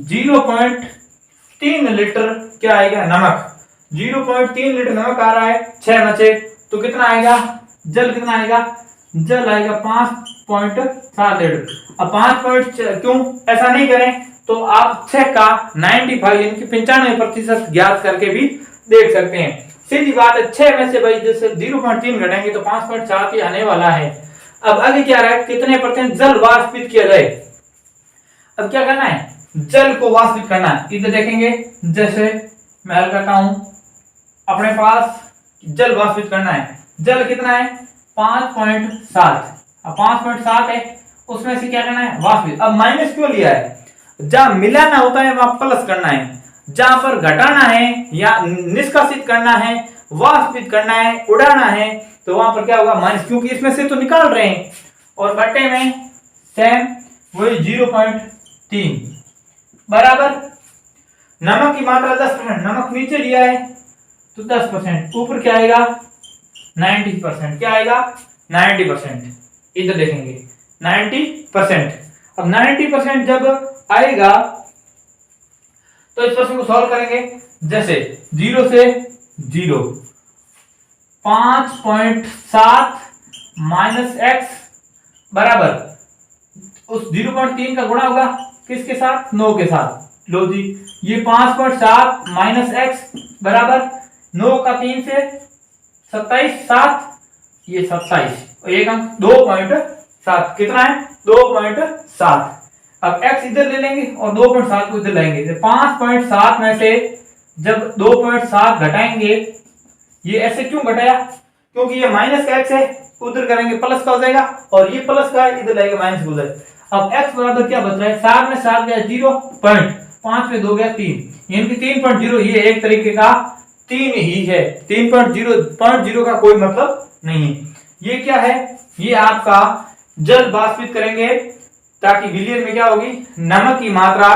0.3 लीटर क्या आएगा? नमक। 0.3 लीटर नमक आ रहा है 6 में से, तो कितना आएगा? जल कितना आएगा? जल आएगा 5.7 लीटर। अब 5 क्यों ऐसा नहीं करें तो आप 6 का 95 यानी कि 95% ज्ञात करके भी देख सकते हैं। सीधी बात है, 6 में से भाई जैसे 0.3 घटाएंगे तो 5.7 ही आने वाला है। अब आगे क्या रहा है, कितने परसेंट जल वाष्पित किया जाए। अब क्या करना है, जल को वाष्पित करना है। इधर देखेंगे, जैसे मैं हल करता हूं, अपने पास जल वाष्पित करना है। जल कितना है? 5.7। अब 5.7 है, उसमें से क्या करना है? वाष्पित। अब माइनस क्यों लिया है? जहां मिलाना होता है वहां प्लस करना है, जहां पर घटाना है या निष्कासित करना है, वाष्पित करना है, उड़ाना है, तो वहां पर क्या होगा? माइनस, क्योंकि इसमें से तो निकाल रहे हैं। और बट्टे में सेम वही 0.3 बराबर। नमक की मात्रा 10%, नमक नीचे लिया है तो 10%, ऊपर क्या आएगा? 90%। क्या आएगा? 90%। इधर देखेंगे 90%। अब 90% जब आएगा तो इस प्रश्न को सॉल्व करेंगे। जैसे 0 से 0, 5.7 माइनस x बराबर उस 0.3 का गुणा होगा किसके साथ? 9 के साथ। लो जी, ये 5.7 माइनस x बराबर 9 का 3 से 27, 7 ये 27 और एक अंक 2.7, कितना है? 2.7। अब x इधर ले लेंगे और 2.7 को इधर लाएंगे। 5.7 में से जब 2.7 घटाएंगे, ये ऐसे क्यों घटाया? क्योंकि ये माइनस का x है, उधर करेंगे प्लस का हो जाएगा, और ये प्लस का इधर लाएंगे माइनस का हो जाएगा। अब x बराबर क्या बच रहा है? 7 में 7 गया 0, 5 में 2 गया 3, यानी कि 3.0। ये एक तरीके का 3 ही है, 3.0 का कोई मतलब नहीं है। ये क्या है? ये आपका जल वाष्पित करेंगे ताकि विलियन में क्या होगी? नमक की मात्रा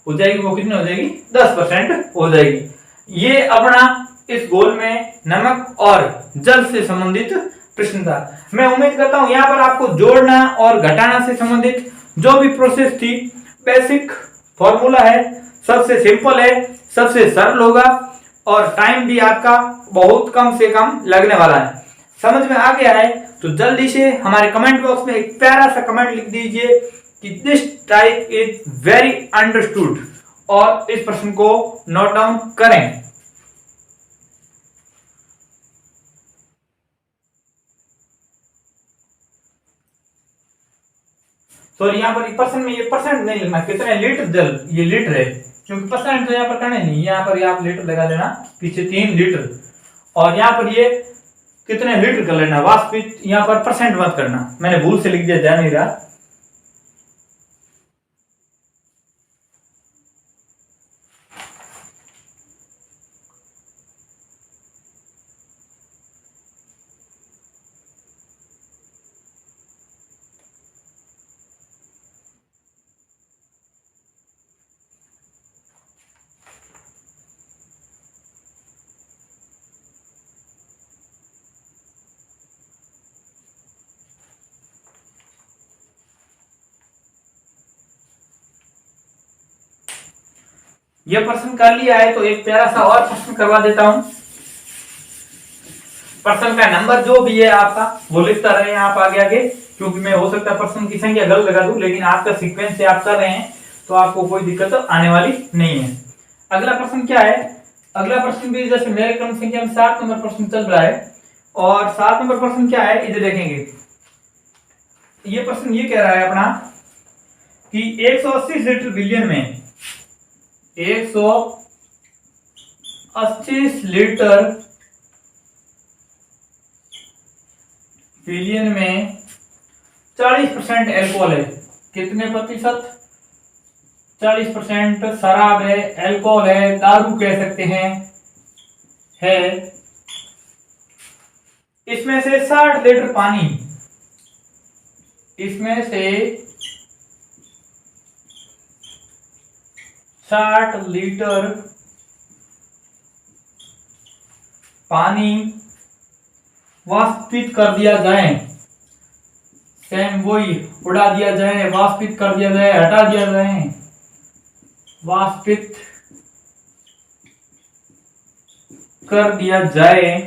हो जाएगी, वो कितनी हो जाएगी? 10% हो जाएगी। ये अपना इस गोल में नमक और जल से संबंधित प्रश्न था। मैं उम्मीद करता हूं यहाँ पर आपको जोड़ना और घटाना से संबंधित जो भी प्रोसेस थी, बेसिक फॉर्मूला है, सबसे सिंपल है, सबसे सरल होगा और टाइम भी आपका बहुत कम से कम लगने वाला है। समझ में आ गया है तो जल्दी से हमारे कमेंट बॉक्स में एक प्यारा सा कमेंट लिख दीजिए कि this type is very understood, और इस प्रश्न को नोट डाउन करें। तो यहाँ पर परसेंट में ये परसेंट नहीं लिखना, कितने लीटर जल, ये लीटर है, क्योंकि परसेंट तो यहाँ पर करना नहीं, यहाँ पर आप लीटर लगा देना पीछे 3 लीटर, और यहाँ पर ये कितने लीटर कर लेना वाष्पित, यहाँ पर परसेंट मत करना, मैंने भूल से लिख दिया, ध्यान नहीं रहा। ये प्रश्न कर लिया है तो एक प्यारा सा और प्रश्न करवा देता हूं। प्रश्न का नंबर जो भी है आपका वो लिखता रहे आप आगे आगे, क्योंकि मैं हो सकता है प्रश्न की संख्या गलत लगा दूं, लेकिन आपका सीक्वेंस से आप कर रहे हैं तो आपको कोई दिक्कत आने वाली नहीं है। अगला प्रश्न क्या है अगला प्रश्न भी जैसे मेरे क्रम संख्या में 7 नंबर प्रश्न चल रहा है, और 7 नंबर प्रश्न क्या है इधर देखेंगे। ये प्रश्न ये कह रहा है अपना कि 180 लीटर बिलियन में 180 लीटर बिलियन में 40% एल्कोहल है। कितने प्रतिशत? 40% शराब है, एल्कोहल है, दारू कह सकते हैं है। इसमें से 60 लीटर पानी, इसमें से 60 लीटर पानी वाष्पित कर दिया जाए, सेम वही उड़ा दिया जाए, वाष्पित कर दिया जाए, हटा दिया जाए, वाष्पित कर दिया जाए,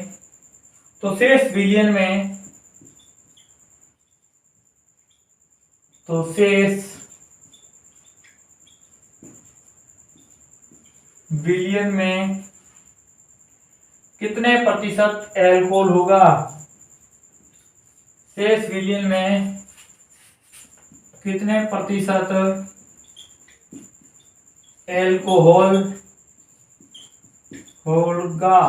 तो शेष बिलियन में, तो शेष बिलियन में कितने प्रतिशत एल्कोहल होगा? शेष बिलियन में कितने प्रतिशत एल्कोहल होगा?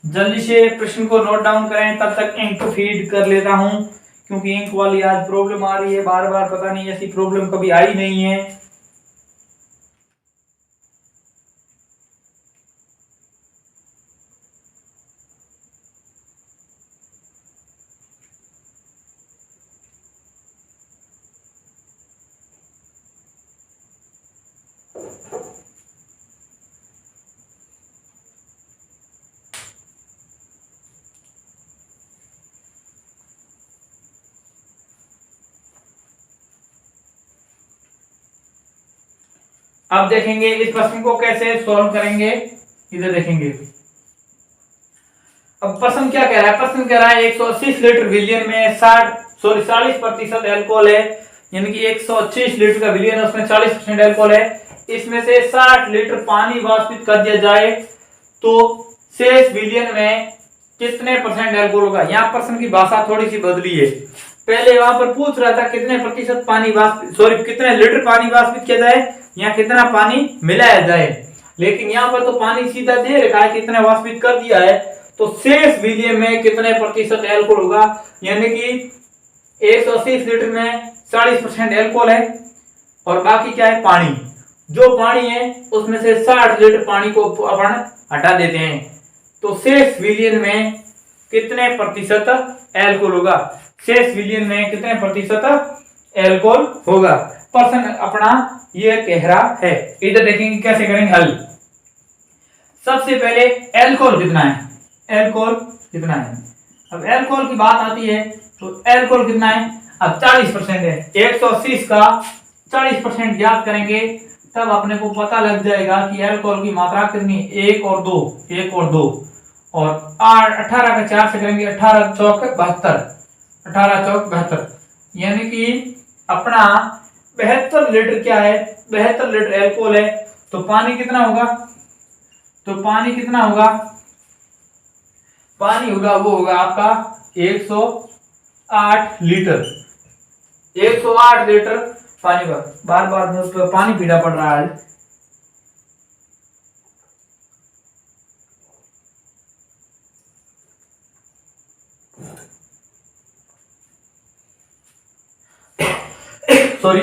जल्दी से प्रश्न को नोट डाउन करें, तब तक इंक फीड कर लेता हूं, क्योंकि इंक वाली आज प्रॉब्लम आ रही है बार बार, पता नहीं ऐसी प्रॉब्लम कभी आई नहीं है। अब देखेंगे इस प्रश्न को कैसे सॉल्व करेंगे, इधर देखेंगे। अब प्रश्न क्या कह रहा है? प्रश्न कह रहा है 180 लीटर बिलियन में 40% एल्कोहल है, यानी कि 180 लीटर का बिलियन है, उसमें 40% एल्कोहल है। इसमें से 60 लीटर पानी वाष्पित कर दिया जाए तो शेष बिलियन में कितने परसेंट एल्कोहल होगा? यहाँ प्रश्न की भाषा थोड़ी सी बदली है। पहले वहां पर पूछ रहा था कितने प्रतिशत पानी वाष्पित, कितने लीटर पानी वाष्पित किया जाए या कितना पानी मिलाया जाए, लेकिन यहाँ पर तो पानी सीधा दे रखा है, कितने वाष्पित कर दिया है, तो शेष बिलियन में कितने प्रतिशत एल्कोहल होगा? यानी कि 180 लीटर में 40% एल्कोहल है और बाकी क्या है? पानी। जो पानी है उसमें से 60 लीटर पानी को अपन हटा देते हैं, तो शेष बिलियन में कितने प्रतिशत एल्कोहल होगा? शेष बिलियन में कितने प्रतिशत एल्कोहल होगा? प्रश्न अपना ये कह रहा है। इधर देखेंगे कैसे करेंगे हल। सबसे पहले एल्कोहल कितना है? एल्कोहल कितना है? अब एल्कोहल की बात आती है तो एल्कोहल कितना है? अब 40% है, 180 का 40% ज्ञात करेंगे, तब अपने को पता लग जाएगा कि एल्कोहल की मात्रा कितनी, 1 और 2, 1 और 2, और 18 का 4 से करेंगे, 18 चौक 72, 18 चौक 72, यानी कि अपना 72 लीटर क्या है? 72 लीटर एल्कोहल है। तो पानी कितना होगा? तो पानी कितना होगा? पानी होगा वो होगा आपका 108 लीटर, 108 लीटर पानी का। बार बार पानी पीना पड़ रहा है। सॉरी।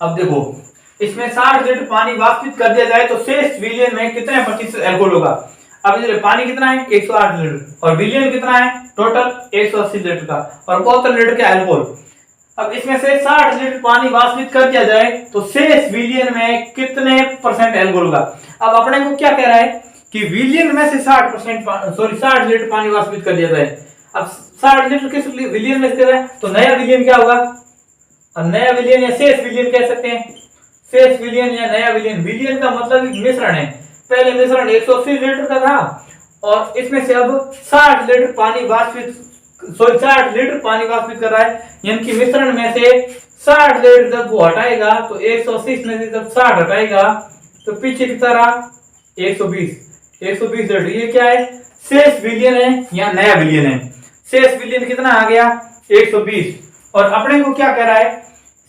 अब देखो इसमें 60 लीटर पानी वाष्पित कर दिया जाए तो शेष बिलियन में कितने प्रतिशत एल्कोहल होगा? अब इधर पानी कितना है? 108 लीटर, और बिलियन कितना है? टोटल 180 लीटर का, और 72 लीटर का एल्कोहल। अब इसमें से 60 लीटर पानी वाष्पित कर दिया जाए तो शेष बिलियन में कितने परसेंट एल्कोहल होगा? अब अपने को क्या कह रहा है कि बिलियन में से 60 लीटर पानी वाष्पित कर दिया जाए। अब 60 लीटर किस बिलियन में से है, तो नया बिलियन क्या होगा? अब नया बिलियन या शेष बिलियन कह सकते हैं, शेष बिलियन या नया बिलियन। बिलियन का मतलब मिश्रण है, पहले मिश्रण 180 लीटर का था और इसमें से अब 60 लीटर पानी वाष्पित 60 लीटर पानी वाष्पित कर रहा है, यानी कि मिश्रण में से 60 लीटर जब वो हटाएगा तो 180 में से जब 60 हटाएगा तो पीछे की तरह 120 120 लीटर। ये क्या है, शेष विलयन है या नया विलयन है। शेष विलयन कितना आ गया 120। और अपने को क्या कह रहा है,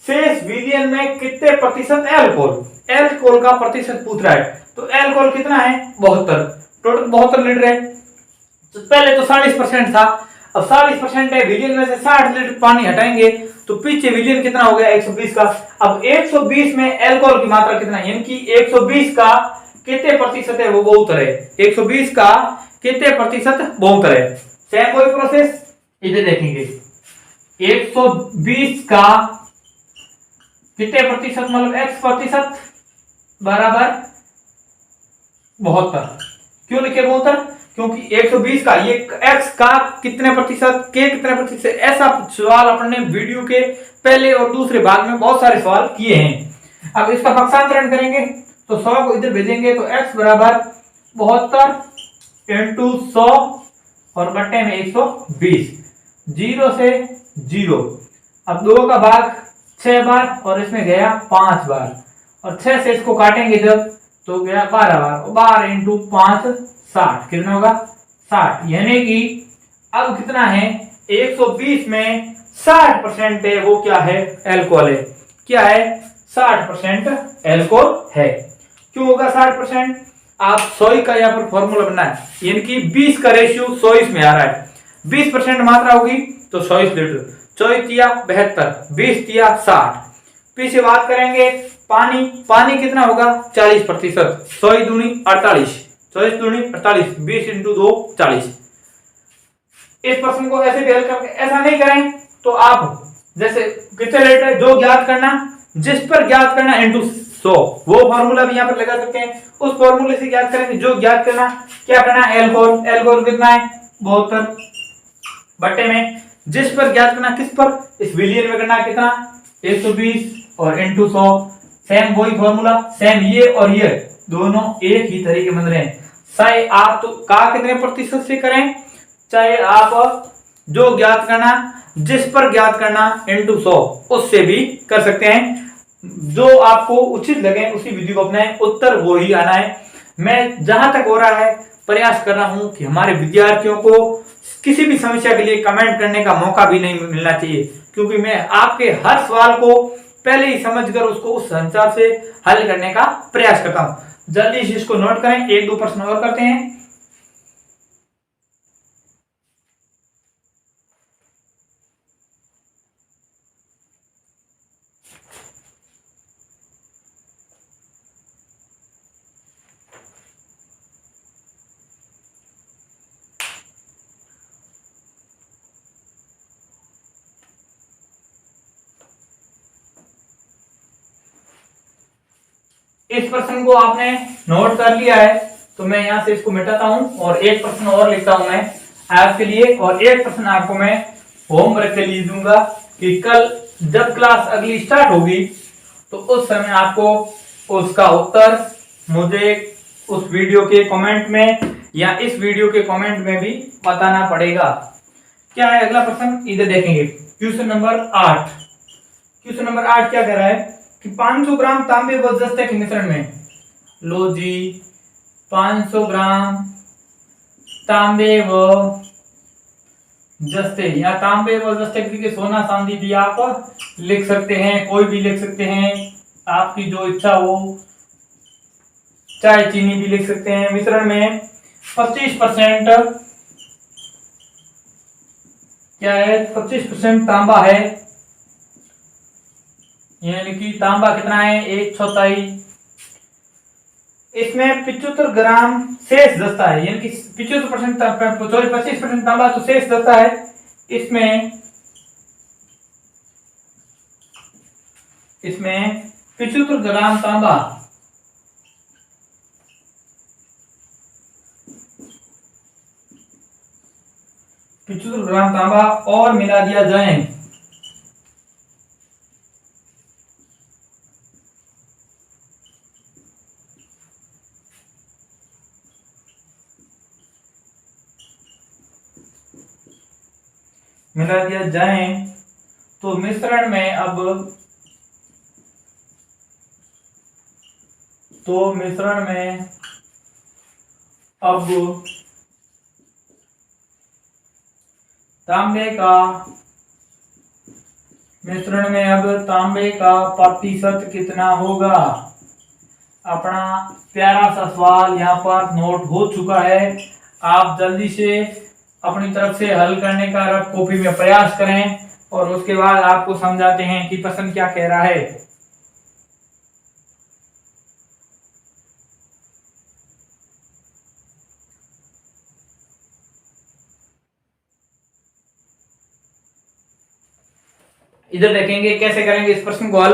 शेष विलयन में कितने प्रतिशत एल्कोहल, एल्कोहल का प्रतिशत पूछ रहा है। तो एल्कोहल कितना है 72, टोटल 72 लीटर है। तो पहले तो 40% था, अब 40% है, विलयन में से 60 लीटर पानी हटाएंगे तो पीछे विलयन कितना हो गया 120 का। अब 120 में एल्कोहल की मात्रा कितना है, यानी कि 120 का कितने प्रतिशत है वो 72 है। 120 का कितने प्रतिशत 72 है। सेम वही प्रोसेस इधर देखेंगे, 120 का कितने प्रतिशत, मतलब x प्रतिशत बराबर 72। क्यों लिखे 72, क्योंकि 120 का ये x का कितने प्रतिशत, k कितने प्रतिशत, ऐसा सवाल अपने वीडियो के पहले और दूसरे भाग में बहुत सारे सवाल किए हैं। अब इसका पक्षांतरण करेंगे तो 100 को इधर भेजेंगे तो x बराबर 72 इंटू 100 और बट्टे में 120, 0 से 0। अब 2 का भाग 6 बार और इसमें गया 5 बार, और 6 से इसको काटेंगे जब तो गया 12 बार, 12 इंटू 5 60, कितना होगा 60। यानी कि अब कितना है 120 में 60% है वो क्या है, एल्कोहल है। क्या है 60% एल्कोहल है। क्यों होगा 60%, आप 100 का यहाँ पर फॉर्मूला बनना है, यानी कि 20 का रेशियो 100 में आ रहा है। 20% मात्रा होगी तो 100 लीटर, 24 दिया 72, 20 दिया 60। पीछे बात करेंगे पानी, पानी कितना होगा 40%, 100 दूनी 48, 24 दूनी 48, 20 इंटू 2 40। इस प्रश्न को ऐसे भी हल करके, ऐसा नहीं करें तो आप जैसे कितने लीटर जो ज्ञात करना, जिस पर ज्ञात करना इंटू 100, वो फॉर्मूला भी यहाँ पर लगा सकते हैं। उस फॉर्मूले से ज्ञात करेंगे जो ज्ञात करना, क्या करना एल्कोहल, एल्कोहल कितना है 72 बट्टे में जिस पर ज्ञात करना, किस पर, इस विलियन में करना कितना 120 और इंटू 100। सेम वही फॉर्मूला, सेम ये और ये दोनों एक ही तरीके बन रहे हैं। चाहे आप तो का कितने प्रतिशत से करें, चाहे आप जो ज्ञात करना जिस पर ज्ञात करना इंटू 100 उससे भी कर सकते हैं। जो आपको उचित लगे उसी विधि को अपनाएं, उत्तर वो ही आना है। मैं जहां तक हो रहा है प्रयास कर रहा हूं कि हमारे विद्यार्थियों को किसी भी समस्या के लिए कमेंट करने का मौका भी नहीं मिलना चाहिए, क्योंकि मैं आपके हर सवाल को पहले ही समझकर उसको उस हिसाब से हल करने का प्रयास करता हूं। जल्दी से इसको नोट करें, 1-2 प्रश्न और करते हैं। इस प्रश्न को आपने नोट कर लिया है तो मैं यहां से इसको मिटाता हूं और एक प्रश्न और लिखता हूं मैं आपके लिए, और एक प्रश्न आपको मैं होमवर्क के लिए दूंगा कि कल जब क्लास अगली स्टार्ट होगी तो उस समय आपको उसका उत्तर मुझे उस वीडियो के कमेंट में या इस वीडियो के कमेंट में भी बताना पड़ेगा। क्या है अगला प्रश्न, इधर देखेंगे क्वेश्चन नंबर 8। क्वेश्चन नंबर 8 क्या कह रहा है कि 500 ग्राम तांबे व जस्ते के मिश्रण में, लो जी 500 ग्राम तांबे व जस्ते, या तांबे व जस्ते के सोना चांदी भी आप लिख सकते हैं, कोई भी लिख सकते हैं आपकी जो इच्छा हो, चाय चीनी भी लिख सकते हैं। मिश्रण में 25% क्या है 25% तांबा है, यानी कि तांबा कितना है 1/4। इसमें 75 ग्राम शेष दस्ता है, यानी कि 75% 25% तांबा तो शेष दस्ता है। इसमें 75 ग्राम तांबा, और मिला दिया जाए तो मिश्रण में अब तांबे का मिश्रण में अब तांबे का प्रतिशत कितना होगा। अपना प्यारा सा सवाल यहाँ पर नोट हो चुका है। आप जल्दी से अपनी तरफ से हल करने का रफ कॉपी में प्रयास करें और उसके बाद आपको समझाते हैं कि प्रश्न क्या कह रहा है। इधर देखेंगे कैसे करेंगे इस प्रश्न को हल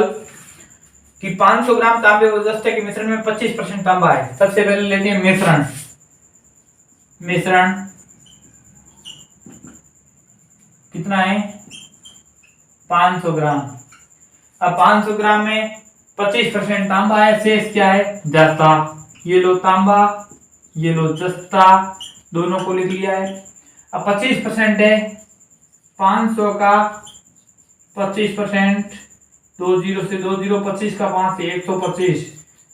कि 500 ग्राम तांबे व जस्ते के मिश्रण में 25% तांबा है। सबसे पहले लेते हैं मिश्रण। मिश्रण कितना है 500 ग्राम। अब 500 ग्राम में 25% तांबा है, शेष क्या है जस्ता। ये लो तांबा, ये लो जस्ता, दोनों को लिख लिया है। अब 25% है 500 का 25%, 2 जीरो से 2 जीरो, 25 का 5 से 125,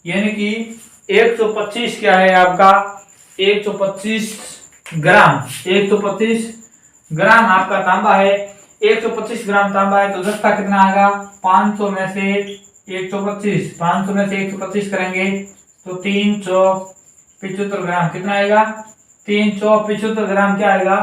यानी कि 125 क्या है आपका 125 ग्राम। 125 ग्राम आपका तांबा है। 125 ग्राम तांबा है तो जस्ता कितना आएगा 500 में से 125, 500 में से 125 करेंगे तो 375 ग्राम। कितना आएगा 375 ग्राम। क्या आएगा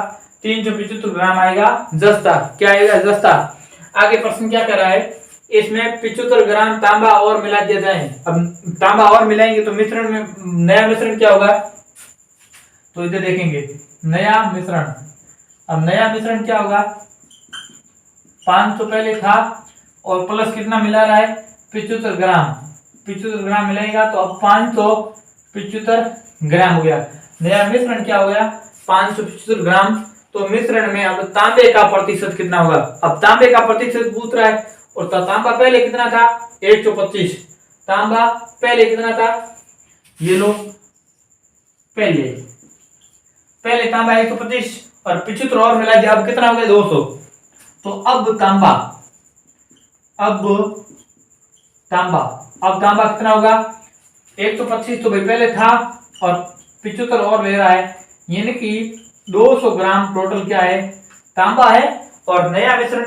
375 ग्राम आएगा जस्ता। क्या आएगा जस्ता। आगे प्रश्न क्या कर रहा है, इसमें 75 ग्राम तांबा और मिला दिया जाए। अब तांबा और मिलाएंगे तो मिश्रण में नया मिश्रण क्या होगा, तो इधर देखेंगे नया मिश्रण। अब नया मिश्रण क्या होगा 500 पहले था और प्लस कितना मिला रहा है 75 ग्राम। 75 ग्राम मिलाएगा तो अब 575 ग्राम हो गया। नया मिश्रण क्या हो गया 575 ग्राम। तो मिश्रण में अब तांबे का प्रतिशत कितना होगा। अब तांबे का प्रतिशत पूछ रहा है और तांबा पहले कितना था 125। तांबा पहले कितना था, ये लो पहले तांबा 125 और 75 और मिला दिया, अब कितना हो गया 200। तो अब तांबा कितना होगा 125 तो भाई पहले था और 75 और ले रहा है, यानी कि 200 ग्राम टोटल क्या है तांबा है। और नया मिश्रण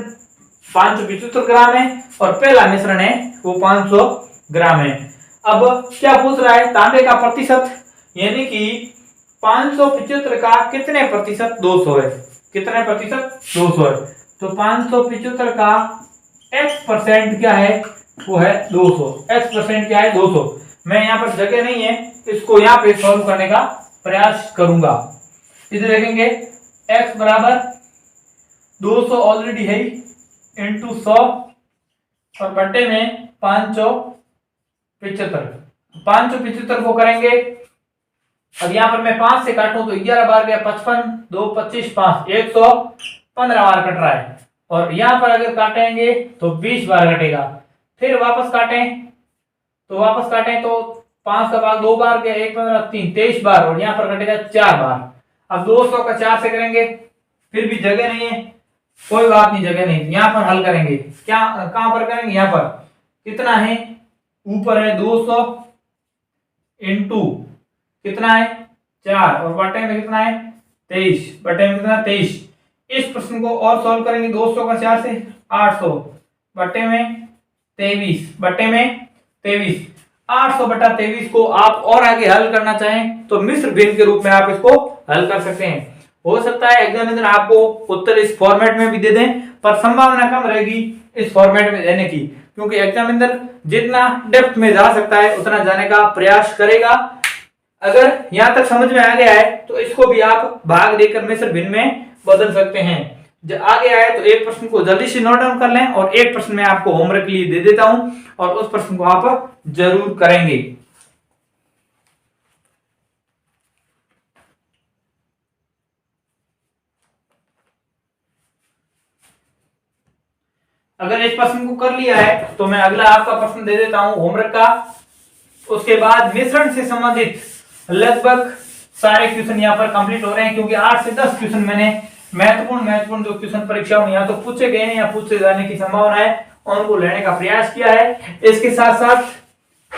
575 ग्राम है और पहला मिश्रण है वो 500 ग्राम है। अब क्या पूछ रहा है तांबे का प्रतिशत, यानी कि 575 का कितने प्रतिशत 200 है। कितने प्रतिशत 200 है। तो 575 का x% क्या है वो है 200। x% क्या है 200। मैं यहाँ पर जगह नहीं है, इसको यहाँ पे सॉल्व करने का प्रयास करूंगा। इधर देखेंगे x बराबर 200 ऑलरेडी है इंटू 100 और बट्टे में 575 को करेंगे। अब यहाँ पर मैं 5 से काटूं तो 11 बार गया 55, 2 25 5 115 बार कट रहा है। और यहाँ पर अगर काटेंगे तो 20 बार कटेगा। फिर वापस काटें तो 5 का भाग 2 बार गया 1 15 3 23 बार और यहाँ पर कटेगा 4 बार। अब 200 का 4 से करेंगे, फिर भी जगह नहीं है, कोई बात नहीं जगह नहीं, यहाँ पर हल करेंगे। क्या कहां पर करेंगे, यहाँ पर कितना है ऊपर है 200 इंटू कितना है 4 और बटे में कितना है 23, बटे में कितना 23। इस प्रश्न को और सॉल्व करेंगे 200 का 4 से 800 बटे में 23 800 बटा 23 को आप और आगे हल करना चाहें तो मिश्र भिन्न के रूप में आप इसको हल कर सकते हैं। हो सकता है एग्जामिनर आपको उत्तर इस फॉर्मेट में भी दे दें, पर संभावना कम रहेगी इस फॉर्मेट में देने की, क्योंकि एग्जामिनर जितना डेप्थ में जा सकता है उतना जाने का प्रयास करेगा। अगर यहां तक समझ में आ गया है तो इसको भी आप भाग देकर मिश्र भिन्न में बदल सकते हैं। जब आगे आए तो एक प्रश्न को जल्दी से नोट डाउन कर लें और एक प्रश्न मैं आपको होमवर्क के लिए दे देता हूं और उस प्रश्न को आप जरूर करेंगे। अगर इस प्रश्न को कर लिया है तो मैं अगला आपका प्रश्न दे देता हूं होमवर्क का। उसके बाद मिश्रण से संबंधित लगभग सारे क्वेश्चन यहाँ पर कंप्लीट हो रहे हैं, क्योंकि 8 से 10 क्वेश्चन मैंने महत्वपूर्ण जो क्वेश्चन परीक्षाओं में या तो पूछे गए हैं या पूछे जाने की संभावना है उनको लेने का प्रयास किया है। इसके साथ साथ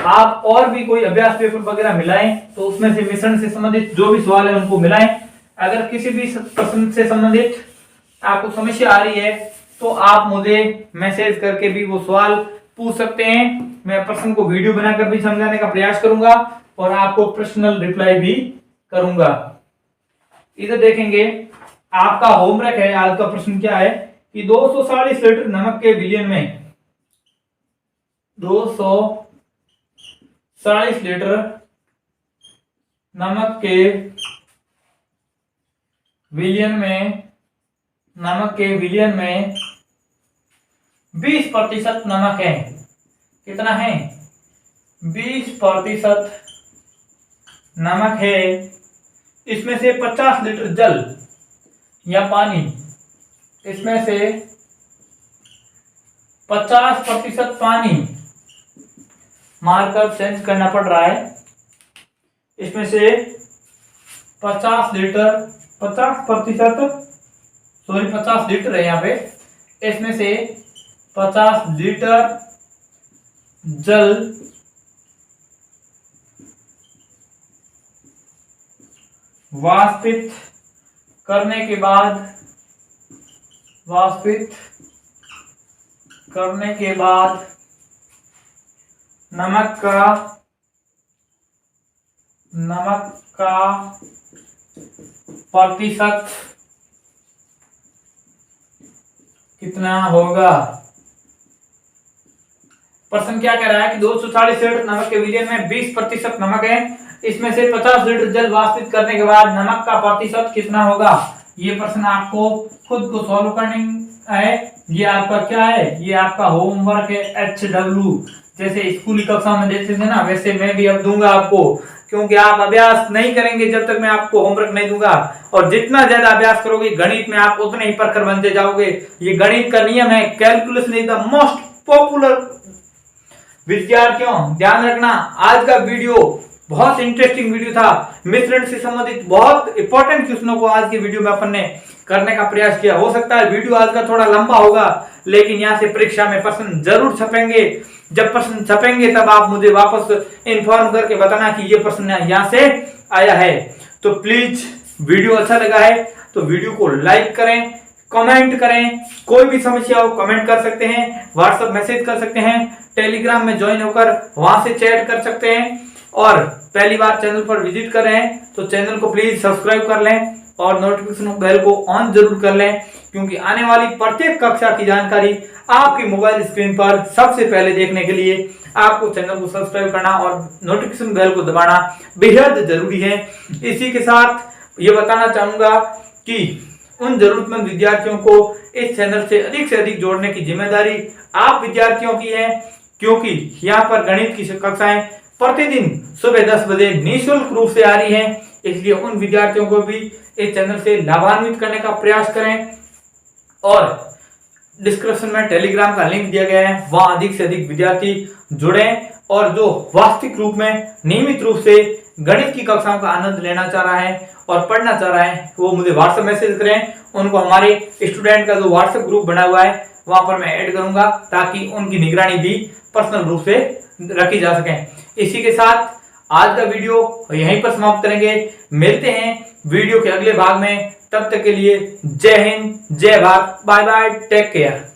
आप और भी कोई अभ्यास पेपर वगैरह मिलाएं तो उसमें से मिश्रण से संबंधित जो भी सवाल है उनको मिलाएं। अगर किसी भी प्रश्न से संबंधित आपको समस्या आ रही है तो आप मुझे मैसेज करके भी वो सवाल पूछ सकते हैं। मैं प्रश्न को वीडियो बनाकर भी समझाने का प्रयास करूंगा और आपको पर्सनल रिप्लाई भी करूंगा। इधर देखेंगे, आपका होमवर्क है। आज का प्रश्न क्या है कि 240 लीटर नमक के विलयन में 240 लीटर नमक के विलयन में 20% नमक है। कितना है? 20% नमक है। इसमें से 50 लीटर जल या पानी, इसमें से 50% पानी, मार्कर चेंज करना पड़ रहा है। इसमें से 50 लीटर है यहाँ पे। इसमें से 50 लीटर जल वाष्पित करने के बाद नमक का प्रतिशत कितना होगा? प्रश्न क्या कह रहा है कि 240 लीटर नमक के विलयन में 20% नमक है। इसमें से 50 लीटर जल वाष्पित करने के बाद नमक का प्रतिशत कितना होगा? ये प्रश्न आपको खुद को सॉल्व करना है। ये आपका क्या है? ये आपका होमवर्क है HW। जैसे स्कूली कक्षा में देते थे ना, वैसे मैं भी अब दूंगा आपको, क्योंकि आप अभ्यास नहीं करेंगे जब तक मैं आपको होमवर्क नहीं दूंगा। और जितना ज्यादा अभ्यास करोगे गणित में आप उतने ही प्रखर बनते जाओगे। ये गणित का नियम है। Calculus is the most popular. विद्यार्थियों ध्यान रखना, आज का वीडियो बहुत इंटरेस्टिंग वीडियो था। मिश्रण से संबंधित बहुत इंपॉर्टेंट क्वेश्चनों को आज की वीडियो में अपन ने करने का प्रयास किया। हो सकता है वीडियो आज का थोड़ा लंबा होगा, लेकिन यहाँ से परीक्षा में प्रश्न जरूर छपेंगे। जब प्रश्न छपेंगे तब आप मुझे वापस इन्फॉर्म करके बताना कि ये प्रश्न यहाँ से आया है। तो प्लीज वीडियो अच्छा लगा है तो वीडियो को लाइक करें, कमेंट करें। कोई भी समस्या हो कमेंट कर सकते हैं, व्हाट्सएप मैसेज कर सकते हैं, टेलीग्राम में ज्वाइन होकर वहां से चैट कर सकते हैं। और पहली बार चैनल पर विजिट कर रहे हैं तो चैनल को प्लीज सब्सक्राइब कर लें और नोटिफिकेशन बेल को ऑन जरूर कर लें, क्योंकि आने वाली प्रत्येक कक्षा की जानकारी आपकी मोबाइल स्क्रीन पर सबसे पहले देखने के लिए आपको चैनल को सब्सक्राइब करना और नोटिफिकेशन बेल को दबाना बेहद जरूरी है। इसी के साथ ये बताना चाहूंगा कि उन जरूरतमंद विद्यार्थियों को इस चैनल से अधिक जोड़ने की जिम्मेदारी आप विद्यार्थियों की है, क्योंकि यहाँ पर गणित की कक्षाएं प्रतिदिन सुबह 10 बजे निःशुल्क रूप से आ रही हैं। इसलिए उन विद्यार्थियों को भी इस चैनल से लाभान्वित करने का प्रयास करें। और डिस्क्रिप्शन में टेलीग्राम का लिंक दिया गया है, वहां अधिक से अधिक विद्यार्थी जुड़ें। और जो वास्तविक रूप में नियमित रूप से गणित की कक्षाओं का आनंद लेना चाह रहा है और पढ़ना चाह रहा है, वो मुझे व्हाट्सएप मैसेज करें। उनको हमारे स्टूडेंट का जो व्हाट्सएप ग्रुप बना हुआ है वहां पर मैं ऐड करूंगा, ताकि उनकी निगरानी भी पर्सनल रूप से रखी जा सके। इसी के साथ आज का वीडियो यहीं पर समाप्त करेंगे। मिलते हैं वीडियो के अगले भाग में। तब तक के लिए जय हिंद, जय Bharat, bye bye, take care.